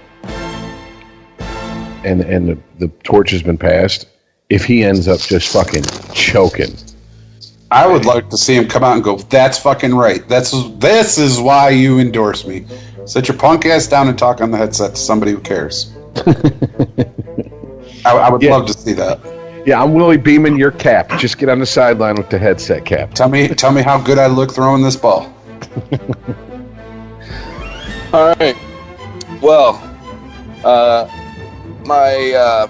and the torch has been passed, if he ends up just fucking choking. I would like to see him come out and go, that's fucking right. This is why you endorse me. Sit your punk ass down and talk on the headset to somebody who cares. I would love to see that. Yeah, I'm Willie Beeman, your cap. Just get on the sideline with the headset cap. Tell me how good I look throwing this ball. All right. Well, my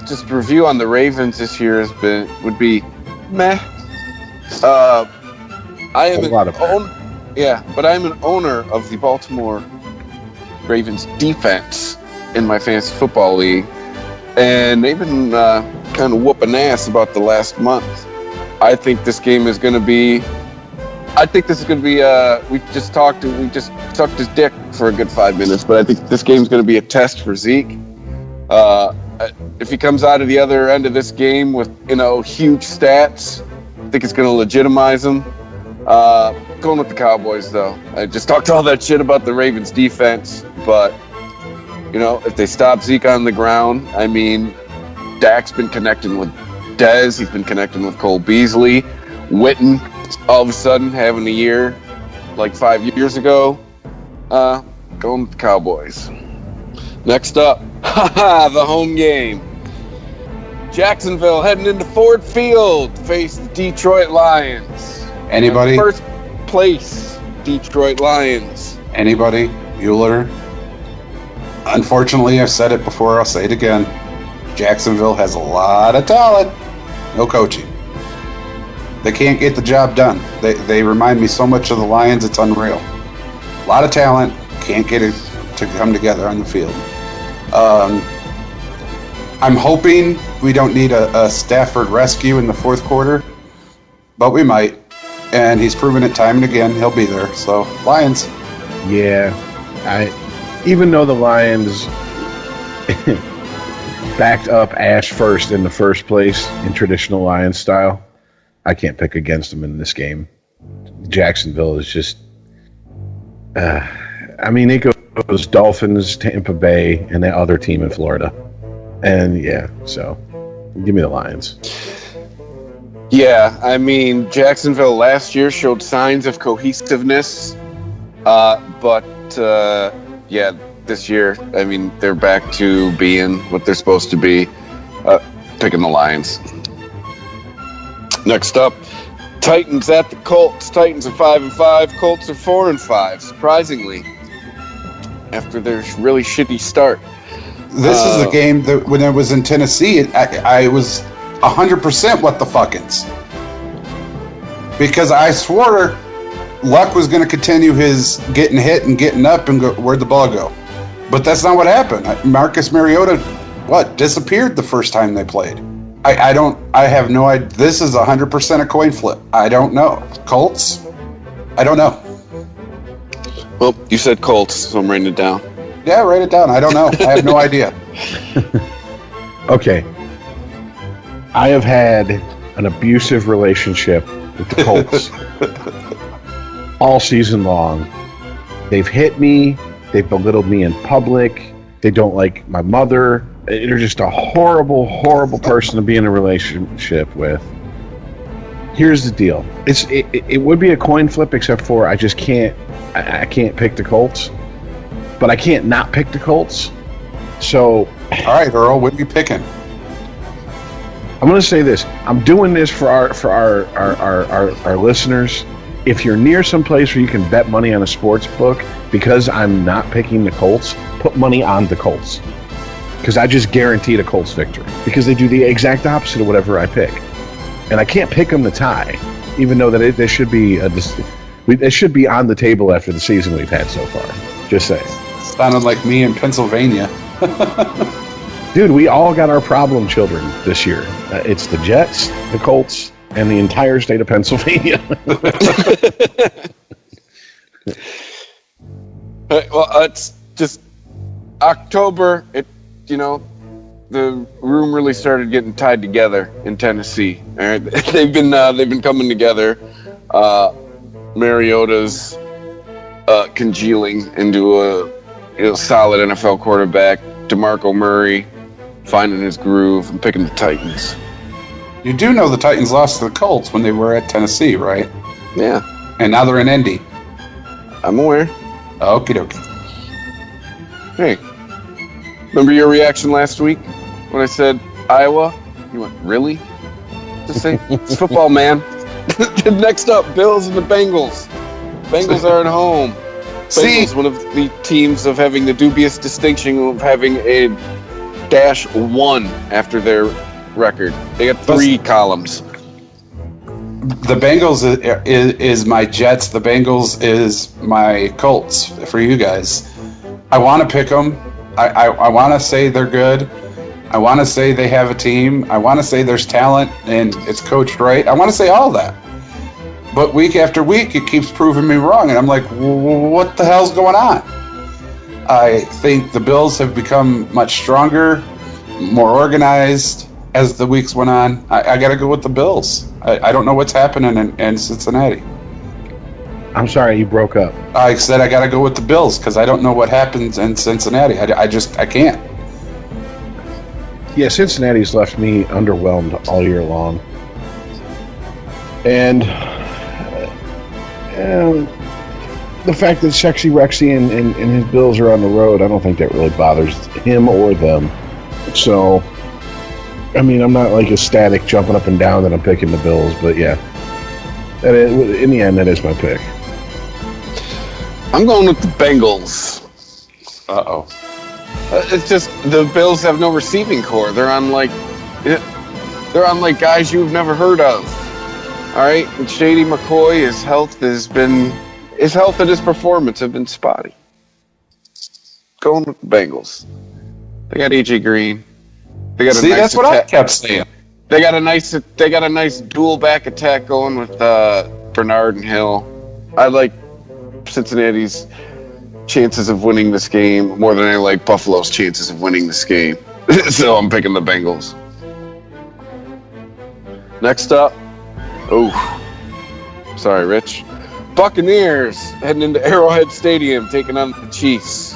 just review on the Ravens this year would be meh. I am an owner of the Baltimore Ravens defense in my fantasy football league, and they've been kind of whooping ass about the last month. I think this game is going to be. We just sucked his dick for a good 5 minutes, but I think this game's going to be a test for Zeke. if he comes out of the other end of this game with, huge stats, I think it's going to legitimize him. Going with the Cowboys, though. I just talked all that shit about the Ravens defense, but, if they stop Zeke on the ground, I mean, Dak's been connecting with Dez. He's been connecting with Cole Beasley. Witten, all of a sudden, having a year like 5 years ago. Going with the Cowboys. Next up, the home game. Jacksonville heading into Ford Field to face the Detroit Lions. Anybody? First place, Detroit Lions. Anybody? Bueller? Unfortunately, I've said it before, I'll say it again. Jacksonville has a lot of talent. No coaching. They can't get the job done. They remind me so much of the Lions, it's unreal. A lot of talent, can't get it to come together on the field. I'm hoping we don't need a Stafford rescue in the fourth quarter, but we might. And he's proven it time and again. He'll be there. So, Lions. Yeah. Even though the Lions backed up ass first in the first place in traditional Lions style, I can't pick against them in this game. Jacksonville is just... it goes Dolphins, Tampa Bay, and the other team in Florida. And, so give me the Lions. Yeah, Jacksonville last year showed signs of cohesiveness, but this year, they're back to being what they're supposed to be, picking the Lions. Next up, Titans at the Colts. Titans are 5-5, Colts are 4-5, surprisingly, after their really shitty start. This is the game that when I was in Tennessee, I was 100% what the fuckins. Because I swore Luck was going to continue his getting hit and getting up and go, where'd the ball go? But that's not what happened. Marcus Mariota, disappeared the first time they played. I have no idea. This is 100% a coin flip. I don't know. Colts? I don't know. Well, you said Colts, so I'm writing it down. Yeah, write it down. I don't know. I have no idea. Okay. I have had an abusive relationship with the Colts all season long. They've hit me. They've belittled me in public. They don't like my mother. They're just a horrible, horrible person to be in a relationship with. Here's the deal. It would be a coin flip, except for I just can't. I can't pick the Colts, but I can't not pick the Colts. So, all right, Earl, what are you picking? I'm going to say this. I'm doing this for our listeners. If you're near some place where you can bet money on a sports book, because I'm not picking the Colts, put money on the Colts. Because I just guaranteed a Colts victory. Because they do the exact opposite of whatever I pick. And I can't pick them to tie, even though that they should be they should be on the table after the season we've had so far. Just saying. Sounded like me in Pennsylvania. Dude, we all got our problem children this year. It's the Jets, the Colts, and the entire state of Pennsylvania. Well, it's just October. The room really started getting tied together in Tennessee. All right? They've been coming together. Mariota's congealing into a solid NFL quarterback. DeMarco Murray finding his groove and picking the Titans. You do know the Titans lost to the Colts when they were at Tennessee, right? Yeah. And now they're in Indy. I'm aware. Okie dokie. Hey, remember your reaction last week when I said Iowa? You went, really? Just say, it's football, man. Next up, Bills and the Bengals. Bengals are at home. Bengals, one of the teams of having the dubious distinction of having a -1 after their record. They got 3 columns. The Bengals is my Jets. The Bengals is my Colts for you guys. I want to pick them. I want to say they're good. I want to say they have a team. I want to say there's talent and it's coached right. I want to say all that. But week after week, it keeps proving me wrong. And I'm like, what the hell's going on? I think the Bills have become much stronger. more organized as the weeks went on. I got to go with the Bills. I don't know what's happening in Cincinnati. I'm sorry, you broke up. I said I got to go with the Bills because I don't know what happens in Cincinnati. I can't. Yeah, Cincinnati's left me underwhelmed all year long. And the fact that Sexy Rexy and his Bills are on the road, I don't think that really bothers him or them. So, I mean, I'm not like ecstatic jumping up and down that I'm picking the Bills, but yeah. In the end, that is my pick. I'm going with the Bengals. Uh-oh. It's just the Bills have no receiving core. They're on like guys you've never heard of. All right, and Shady McCoy, his health and his performance have been spotty. Going with the Bengals. They got AJ Green. They got that's what I kept saying. They got a nice dual back attack going with Bernard and Hill. I like Cincinnati's chances of winning this game more than I like Buffalo's chances of winning this game. So I'm picking the Bengals. Next up, sorry, Rich. Buccaneers heading into Arrowhead Stadium, taking on the Chiefs.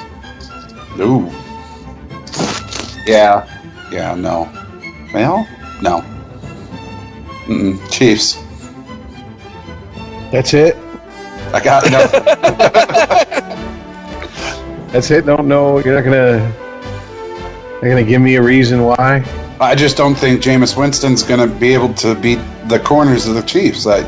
Ooh. Yeah, no. Well, no. Chiefs. That's it? I got no. That's it? No, you're not gonna give me a reason why? I just don't think Jameis Winston's gonna be able to beat the corners of the Chiefs. I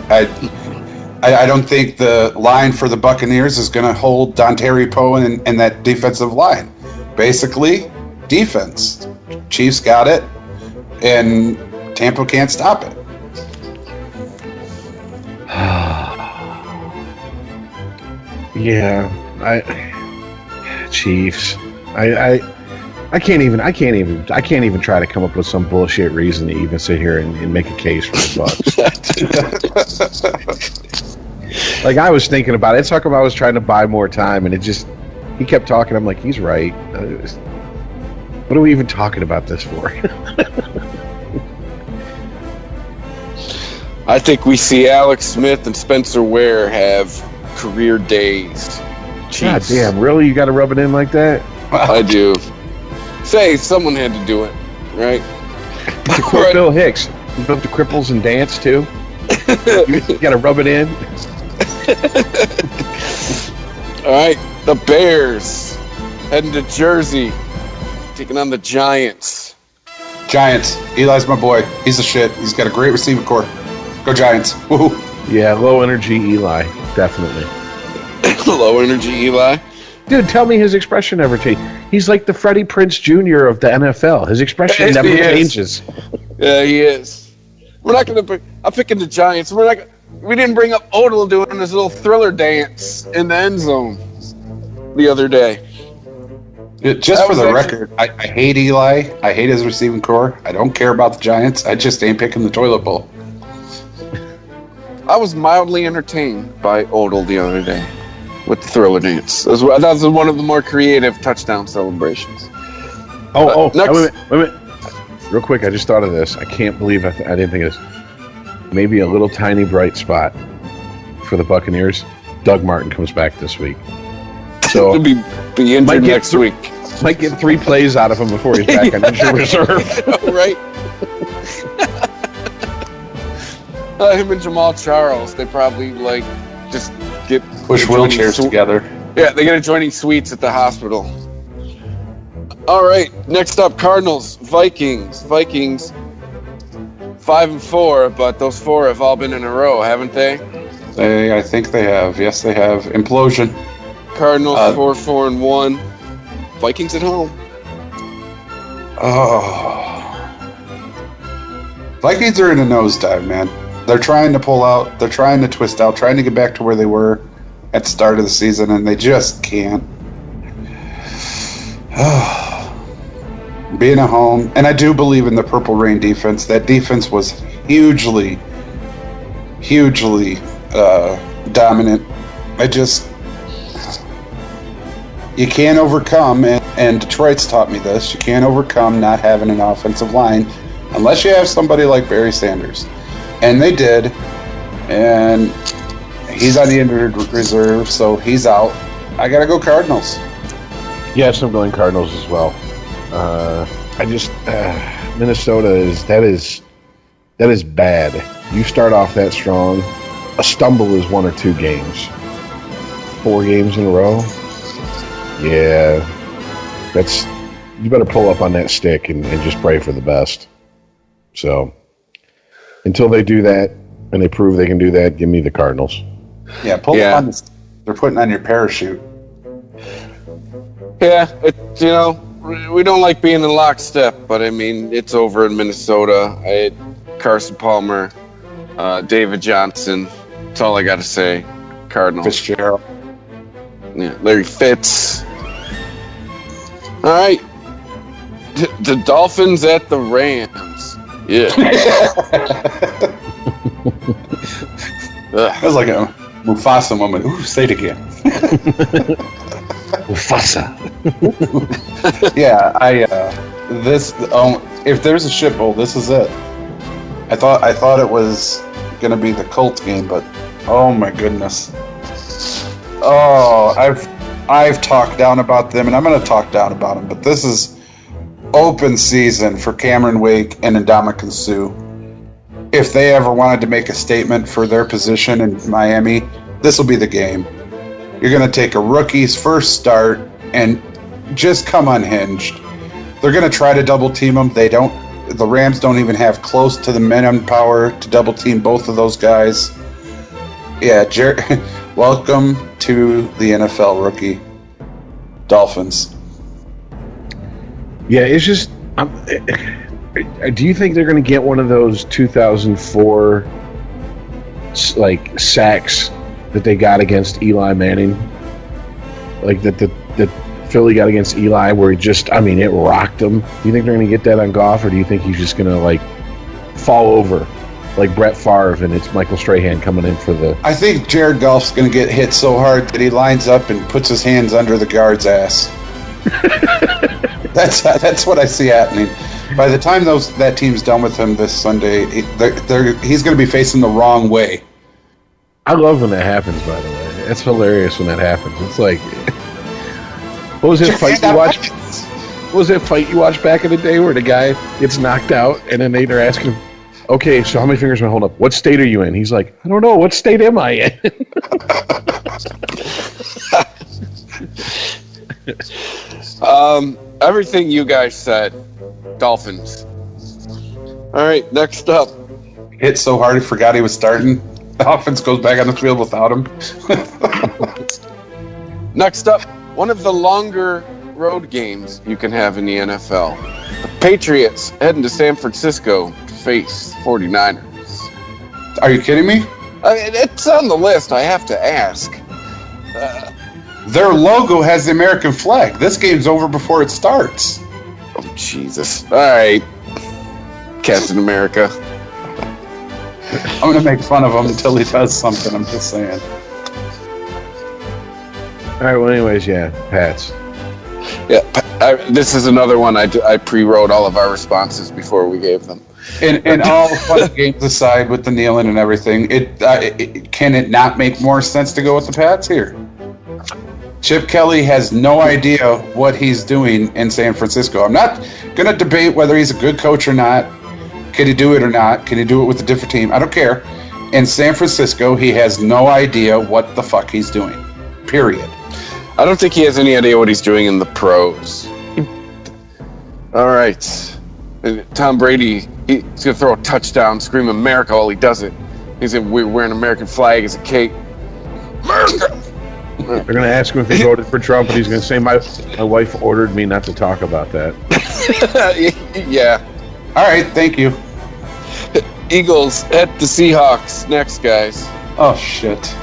don't think the line for the Buccaneers is gonna hold Dontari Poe and that defensive line. Basically, defense. Chiefs got it, and Tampa can't stop it. Yeah, Chiefs. I can't even try to come up with some bullshit reason to even sit here and make a case for the Bucs. Like, I was thinking about it. It's talking about I was trying to buy more time, and he kept talking. I'm like, he's right. What are we even talking about this for? I think we see Alex Smith and Spencer Ware have career days. Chiefs. God damn, really? You got to rub it in like that? I do. Say, someone had to do it, right? To quote Bill Hicks, you built the cripples and dance too? You got to rub it in? All right, the Bears heading to Jersey, taking on the Giants. Giants. Eli's my boy. He's a shit. He's got a great receiving core. Go Giants. Woohoo. Yeah, low energy Eli, definitely. Low energy Eli. Dude, tell me his expression never changes. He's like the Freddie Prinze Jr. of the NFL. His expression never changes. Yeah, he is. We're not going to. I'm picking the Giants. We didn't bring up Odell doing his little thriller dance in the end zone the other day. Just for the record, I hate Eli. I hate his receiving core. I don't care about the Giants. I just ain't picking the toilet bowl. I was mildly entertained by Odell the other day with the thriller dance. That was one of the more creative touchdown celebrations. Next. Wait a minute. Real quick, I just thought of this. I can't believe I didn't think of this. Maybe a little tiny bright spot for the Buccaneers. Doug Martin comes back this week. So he'll be injured next week. Might get 3 plays out of him before he's back on injured reserve. Right. Him and Jamal Charles, they probably just get push wheelchairs together. Yeah, they get adjoining suites at the hospital. All right, next up, Cardinals, Vikings. Vikings 5-4, but those 4 have all been in a row, haven't they? I think they have. Yes, they have. Implosion. Cardinals 4-1. Vikings at home. Vikings are in a nosedive, man. They're trying to pull out. They're trying to twist out, trying to get back to where they were at the start of the season, and they just can't. Being at home, and I do believe in the Purple Rain defense. That defense was hugely dominant. you can't overcome, and Detroit's taught me this, you can't overcome not having an offensive line unless you have somebody like Barry Sanders. And they did, and he's on the injured reserve, so he's out. I got to go Cardinals. Yes, I'm going Cardinals as well. Minnesota is bad. You start off that strong, a stumble is 1 or 2 games. 4 games in a row? Yeah. You better pull up on that stick and just pray for the best. So, until they do that, and they prove they can do that, give me the Cardinals. Yeah, pull up on this. They're putting on your parachute. Yeah, we don't like being in lockstep, but I mean, it's over in Minnesota. I had Carson Palmer, David Johnson. That's all I got to say. Cardinals. Fitzgerald. Yeah, Larry Fitz. All right. The Dolphins at the Rams. Yeah. That was like a Mufasa moment. Ooh, say it again. Mufasa. Yeah, if there's a shit bowl, this is it. I thought it was gonna be the Colts game, but oh my goodness. Oh, I've talked down about them, and I'm gonna talk down about them, but this is open season for Cameron Wake and Ndamukong Suh. If they ever wanted to make a statement for their position in Miami, this will be the game. You're going to take a rookie's first start and just come unhinged. They're going to try to double team them. The Rams don't even have close to the manpower to double team both of those guys. Yeah, welcome to the NFL, rookie. Dolphins. Yeah, it's just. Do you think they're going to get one of those 2004 sacks that they got against Eli Manning? Like that Philly got against Eli, where it rocked him. Do you think they're going to get that on Goff, or do you think he's just going to fall over like Brett Favre and it's Michael Strahan coming in for the? I think Jared Goff's going to get hit so hard that he lines up and puts his hands under the guard's ass. That's what I see happening. By the time that team's done with him this Sunday, he's going to be facing the wrong way. I love when that happens, by the way. It's hilarious when that happens. It's like, what was that fight you watched? What was that fight you watched back in the day where the guy gets knocked out and then they're asking him, okay, so how many fingers am I holding up? What state are you in? He's like, I don't know. What state am I in? Everything you guys said, Dolphins. All right, next up. Hit so hard he forgot he was starting. The offense goes back on the field without him. Next up, one of the longer road games you can have in the NFL. The Patriots heading to San Francisco to face 49ers. Are you kidding me? It's on the list, I have to ask. Their logo has the American flag. This game's over before it starts. Oh, Jesus. All right. Captain America. I'm going to make fun of him until he does something. I'm just saying. All right, well, anyways, yeah, Pats. Yeah, this is another one I pre-wrote all of our responses before we gave them. And all fun games aside with the kneeling and everything, can it not make more sense to go with the Pats here? Chip Kelly has no idea what he's doing in San Francisco. I'm not going to debate whether he's a good coach or not. Can he do it or not? Can he do it with a different team? I don't care. In San Francisco, he has no idea what the fuck he's doing. Period. I don't think he has any idea what he's doing in the pros. All right. Tom Brady, he's going to throw a touchdown, scream America while he does it. He's going to wear an American flag as a cape. America! They're going to ask him if he voted for Trump, and he's going to say, my wife ordered me not to talk about that. Yeah. All right, thank you. Eagles at the Seahawks next, guys. Oh, shit.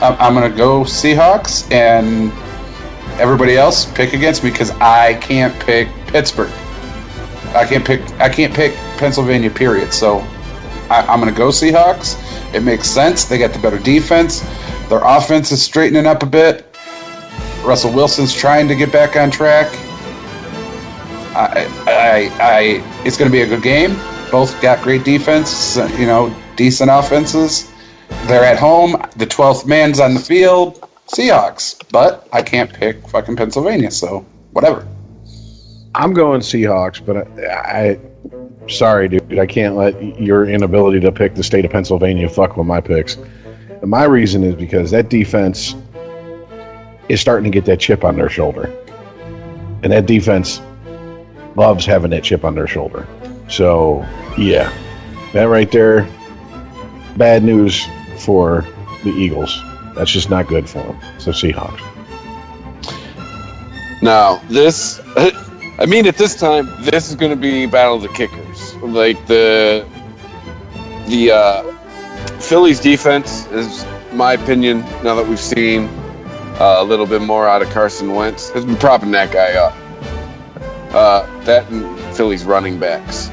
I'm going to go Seahawks, and everybody else pick against me because I can't pick Pittsburgh. I can't pick Pennsylvania, period. So I'm going to go Seahawks. It makes sense. They got the better defense. Their offense is straightening up a bit. Russell Wilson's trying to get back on track. It's going to be a good game. Both got great defense, decent offenses. They're at home. The 12th man's on the field. Seahawks. But I can't pick fucking Pennsylvania, so whatever. I'm going Seahawks, but I sorry, dude. I can't let your inability to pick the state of Pennsylvania fuck with my picks. And my reason is because that defense is starting to get that chip on their shoulder. And that defense loves having that chip on their shoulder. So, yeah. That right there, bad news for the Eagles. That's just not good for them. So, Seahawks. Now, at this time, this is going to be battle of the kickers. Like, the Phillies defense is, my opinion, now that we've seen a little bit more out of Carson Wentz, has been propping that guy up. That and Phillies running backs.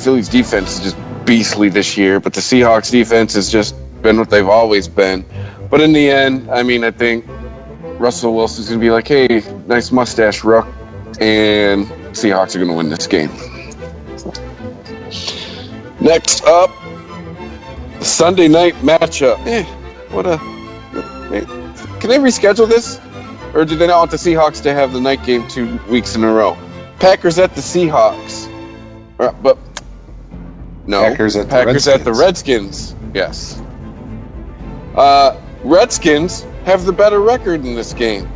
Phillies defense is just beastly this year, but the Seahawks defense has just been what they've always been. But in the end, I think Russell Wilson's going to be like, hey, nice mustache, Rook, and Seahawks are going to win this game. Next up, Sunday night matchup. Can they reschedule this? Or do they not want the Seahawks to have the night game 2 weeks in a row? Packers at the Seahawks. Packers at the Redskins. Yes. Redskins have the better record in this game.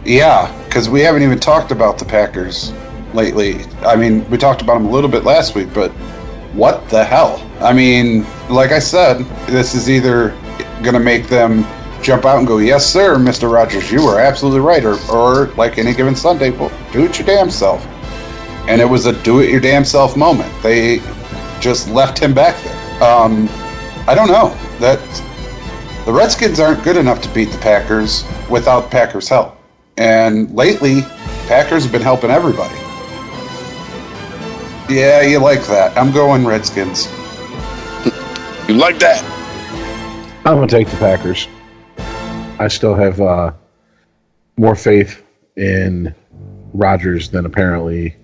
Yeah, because we haven't even talked about the Packers lately. We talked about them a little bit last week, but what the hell? Like I said, this is either going to make them jump out and go, yes, sir, Mr. Rogers, you were absolutely right. Or like any given Sunday, well, do it your damn self. And it was a do it your damn self moment. They just left him back there. I don't know. The Redskins aren't good enough to beat the Packers without Packers' help. And lately, Packers have been helping everybody. Yeah, you like that. I'm going Redskins. You like that? I'm going to take the Packers. I still have more faith in Rodgers than apparently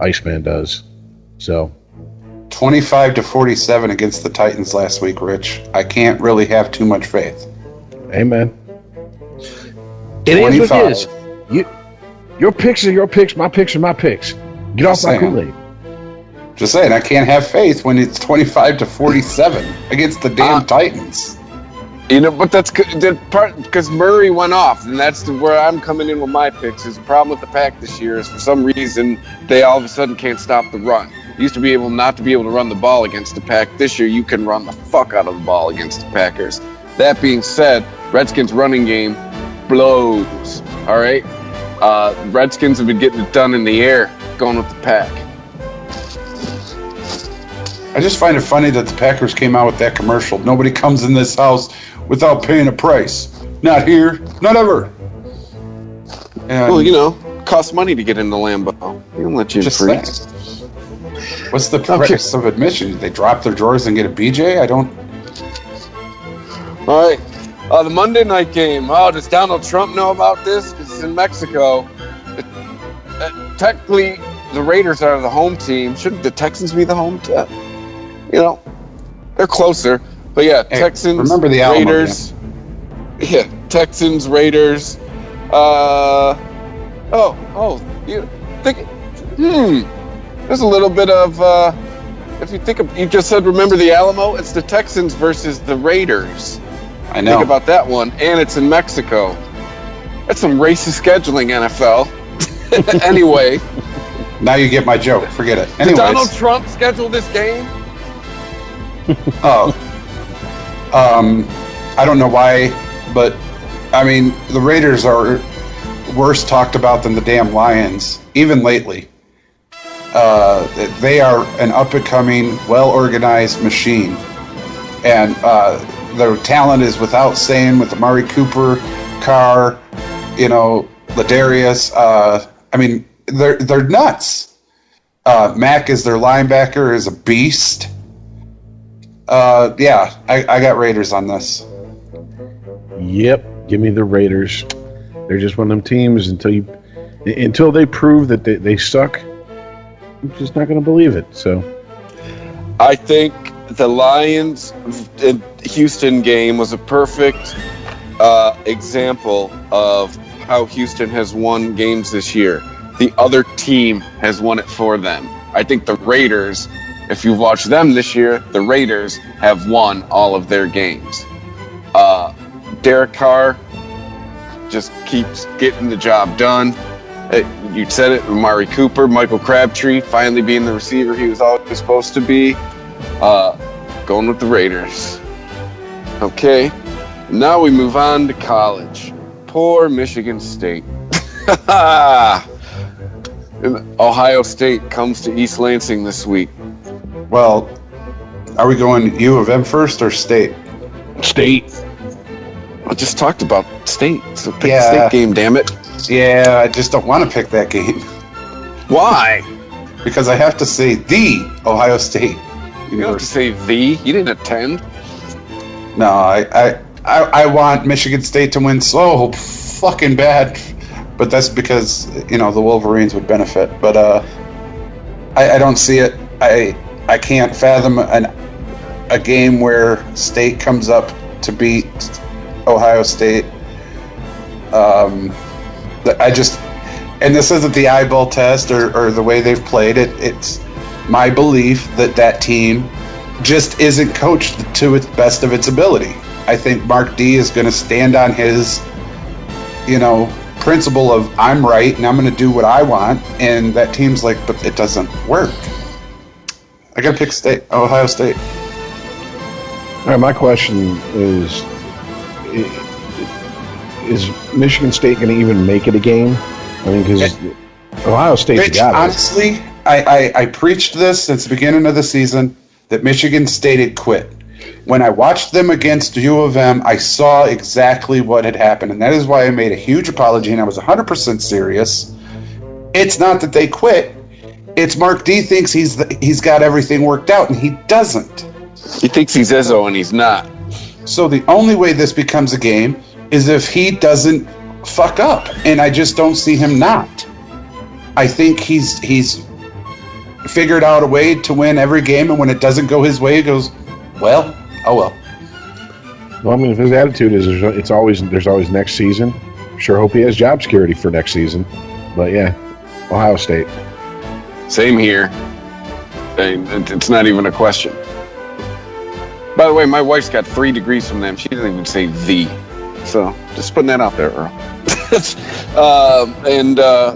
Iceman does. So 25-47 against the Titans last week, Rich. I can't really have too much faith. Amen. It is what it is. Your picks are your picks. My picks are my picks. Get off my Kool-Aid. Just saying, I can't have faith when it's 25-47 against the damn Titans. But that's the part because Murray went off, and that's where I'm coming in with my picks. Is the problem with the Pack this year is for some reason they all of a sudden can't stop the run. You used to be able not to be able to run the ball against the Pack. This year you can run the fuck out of the ball against the Packers. That being said, Redskins running game blows. All right, Redskins have been getting it done in the air, going with the Pack. I just find it funny that the Packers came out with that commercial. Nobody comes in this house without paying a price. Not here, not ever. And well, costs money to get into Lambeau. They don't let you in free. What's the price of admission? They drop their drawers and get a BJ? I don't. All right. The Monday night game. Does Donald Trump know about this? Because it's in Mexico. Technically, the Raiders are the home team. Shouldn't the Texans be the home team? They're closer. But yeah, hey, Texans, remember the Raiders. Yeah, Texans, Raiders. There's a little bit of, if you think of, you just said remember the Alamo? It's the Texans versus the Raiders. I know. Think about that one. And it's in Mexico. That's some racist scheduling, NFL. Anyway. Now you get my joke. Forget it. Anyways. Did Donald Trump schedule this game? I don't know why, but the Raiders are worse talked about than the damn Lions, even lately. They are an up-and-coming, well-organized machine, and their talent is without saying with Amari Cooper, Carr, Ladarius. They're nuts. Mack is their linebacker, is a beast. I got Raiders on this. Yep. Give me the Raiders. They're just one of them teams until they prove that they suck. I'm just not going to believe it. So, I think the Lions Houston game was a perfect example of how Houston has won games this year. The other team has won it for them. I think the Raiders, if you've watched them this year, the Raiders have won all of their games. Derek Carr just keeps getting the job done. You said it, Amari Cooper, Michael Crabtree finally being the receiver he was always supposed to be. Going with the Raiders. Okay, now we move on to college. Poor Michigan State. Ohio State comes to East Lansing this week. Well, are we going U of M first or State? State. I just talked about State, so pick Yeah. the State game, damn it. Yeah, I just don't want to pick that game Why? because I have to say the Ohio State You don't have to University. say the. You didn't attend. No, I want Michigan State to win so fucking bad, but that's because the Wolverines would benefit. But I don't see it. I can't fathom a game where State comes up to beat Ohio State. And this isn't the eyeball test or the way they've played it. It's my belief that team just isn't coached to its best of its ability. I think Mark D is going to stand on his, principle of I'm right and I'm going to do what I want, and that team's like, but it doesn't work. I got to pick Ohio State. All right, my question is Michigan State going to even make it a game? I mean, because Ohio State's Rich, got it. honestly, I preached this since the beginning of the season that Michigan State had quit. When I watched them against U of M, I saw exactly what had happened, and that is why I made a huge apology, and I was 100% serious. It's not that they quit. It's Mark D thinks he's got everything worked out, and he doesn't. He thinks he's Izzo, and he's not. So the only way this becomes a game is if he doesn't fuck up, and I just don't see him not. I think he's figured out a way to win every game, and when it doesn't go his way, he goes, well, oh well. Well, I mean, if his attitude is there's always next season, sure hope he has job security for next season. But yeah, Ohio State. Same here. It's not even a question. By the way, my wife's got 3 degrees from them. She doesn't even say the. So just putting that out there, Earl.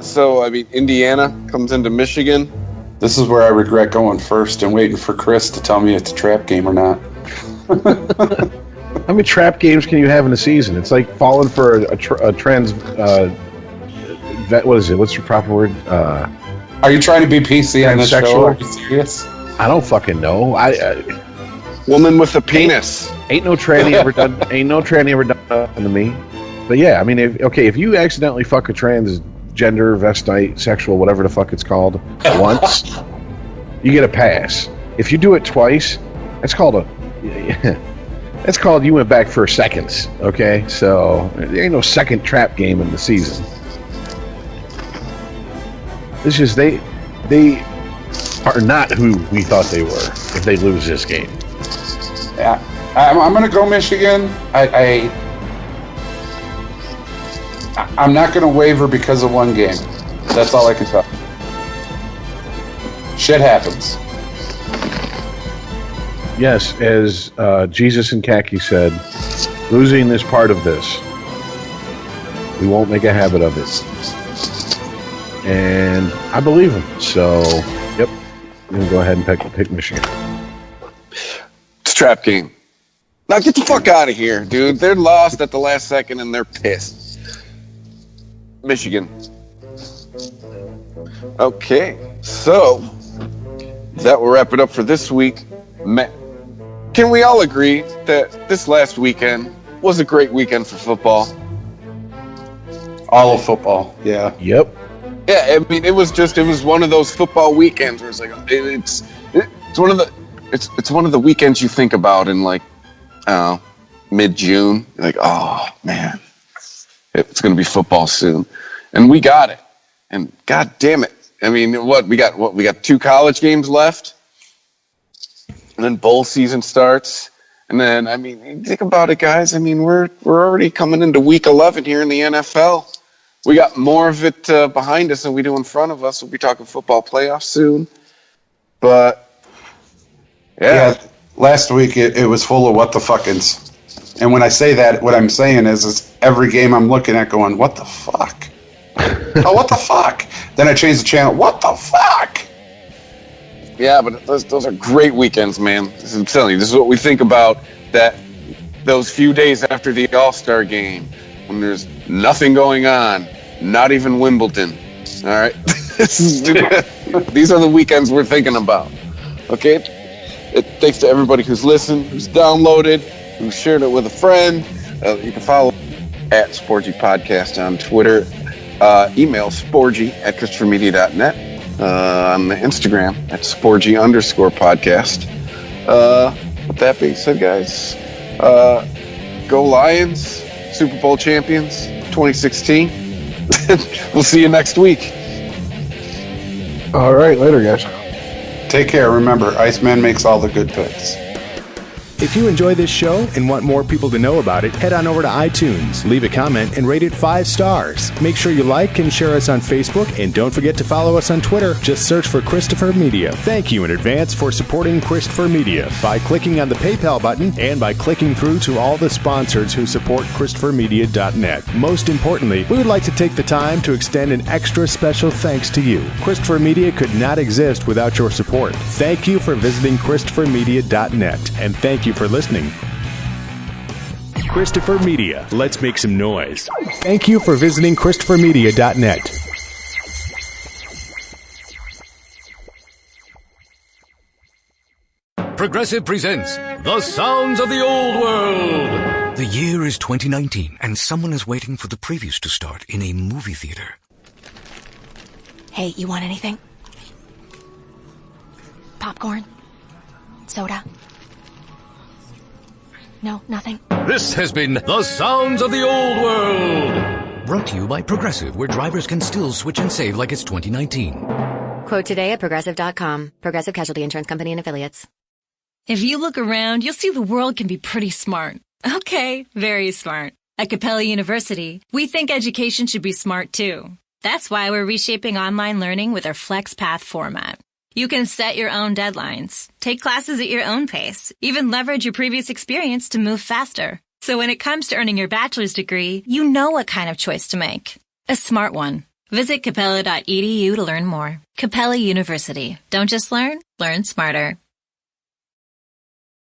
So, I mean, Indiana comes into Michigan. This is where I regret going first and waiting for Chris to tell me it's a trap game or not. How many trap games can you have in a season? It's like falling for a trans. What is it? What's the proper word? Are you trying to be PC on this show? Transsexual? Are you serious? I don't fucking know. Woman with a penis. Ain't no tranny ever done to me. But yeah, I mean, if you accidentally fuck a transgender, vestite, sexual, whatever the fuck it's called, once, you get a pass. If you do it twice, that's called you went back for seconds. Okay, so there ain't no second trap game in the season. It's just they are not who we thought they were if they lose this game. Yeah, I'm going to go Michigan. I'm not going to waver because of one game. That's all I can tell. Shit happens. Yes, as Jesus and Khaki said, losing is part of this. We won't make a habit of it. And I believe him. So, yep, I'm going to go ahead and pick Michigan. It's a trap game. Now get the fuck out of here, dude. They're lost at the last second and they're pissed. Michigan. Okay, so that will wrap it up for this week. Can we all agree that this last weekend was a great weekend for football? All of football, yeah. Yep. Yeah, I mean, it was one of those football weekends where it's like it's one of the weekends you think about in like mid-June. You're like, oh man, it's going to be football soon. And we got it. And God damn it. I mean, we got 2 college games left. And then bowl season starts. And then, I mean, think about it, guys. I mean, we're already coming into week 11 here in the NFL. We got more of it behind us than we do in front of us. We'll be talking football playoffs soon. But, yeah. Last week it was full of what the fuckins. And when I say that, what I'm saying is every game I'm looking at going, what the fuck? Oh, what the fuck? Then I change the channel. What the fuck? Yeah, but those are great weekends, man. I'm telling you, this is what we think about those few days after the All-Star game when there's nothing going on, not even Wimbledon. All right? These are the weekends we're thinking about. Okay? Thanks to everybody who's listened, who's downloaded, who's shared it with a friend. You can follow at Sporgy Podcast on Twitter. Email sporgy@christophermedia.net. On the Instagram at sporgy_podcast. With that being said, guys, go Lions, Super Bowl champions 2016. We'll see you next week. All right, later, guys. Take care. Remember, Iceman makes all the good picks. If you enjoy this show and want more people to know about it, head on over to iTunes, leave a comment, and rate it 5 stars. Make sure you like and share us on Facebook, and don't forget to follow us on Twitter. Just search for Christopher Media. Thank you in advance for supporting Christopher Media by clicking on the PayPal button and by clicking through to all the sponsors who support ChristopherMedia.net. Most importantly, we would like to take the time to extend an extra special thanks to you. Christopher Media could not exist without your support. Thank you for visiting ChristopherMedia.net, and thank you for listening. Christopher Media. Let's make some noise. Thank you for visiting ChristopherMedia.net. Progressive presents The Sounds of the Old World. The year is 2019, and someone is waiting for the previews to start in a movie theater. Hey, you want anything? Popcorn? Soda? No, nothing. This has been The Sounds of the Old World. Brought to you by Progressive, where drivers can still switch and save like it's 2019. Quote today at Progressive.com. Progressive Casualty Insurance Company and Affiliates. If you look around, you'll see the world can be pretty smart. Okay, very smart. At Capella University, we think education should be smart too. That's why we're reshaping online learning with our FlexPath format. You can set your own deadlines, take classes at your own pace, even leverage your previous experience to move faster. So when it comes to earning your bachelor's degree, you know what kind of choice to make. A smart one. Visit capella.edu to learn more. Capella University. Don't just learn, learn smarter.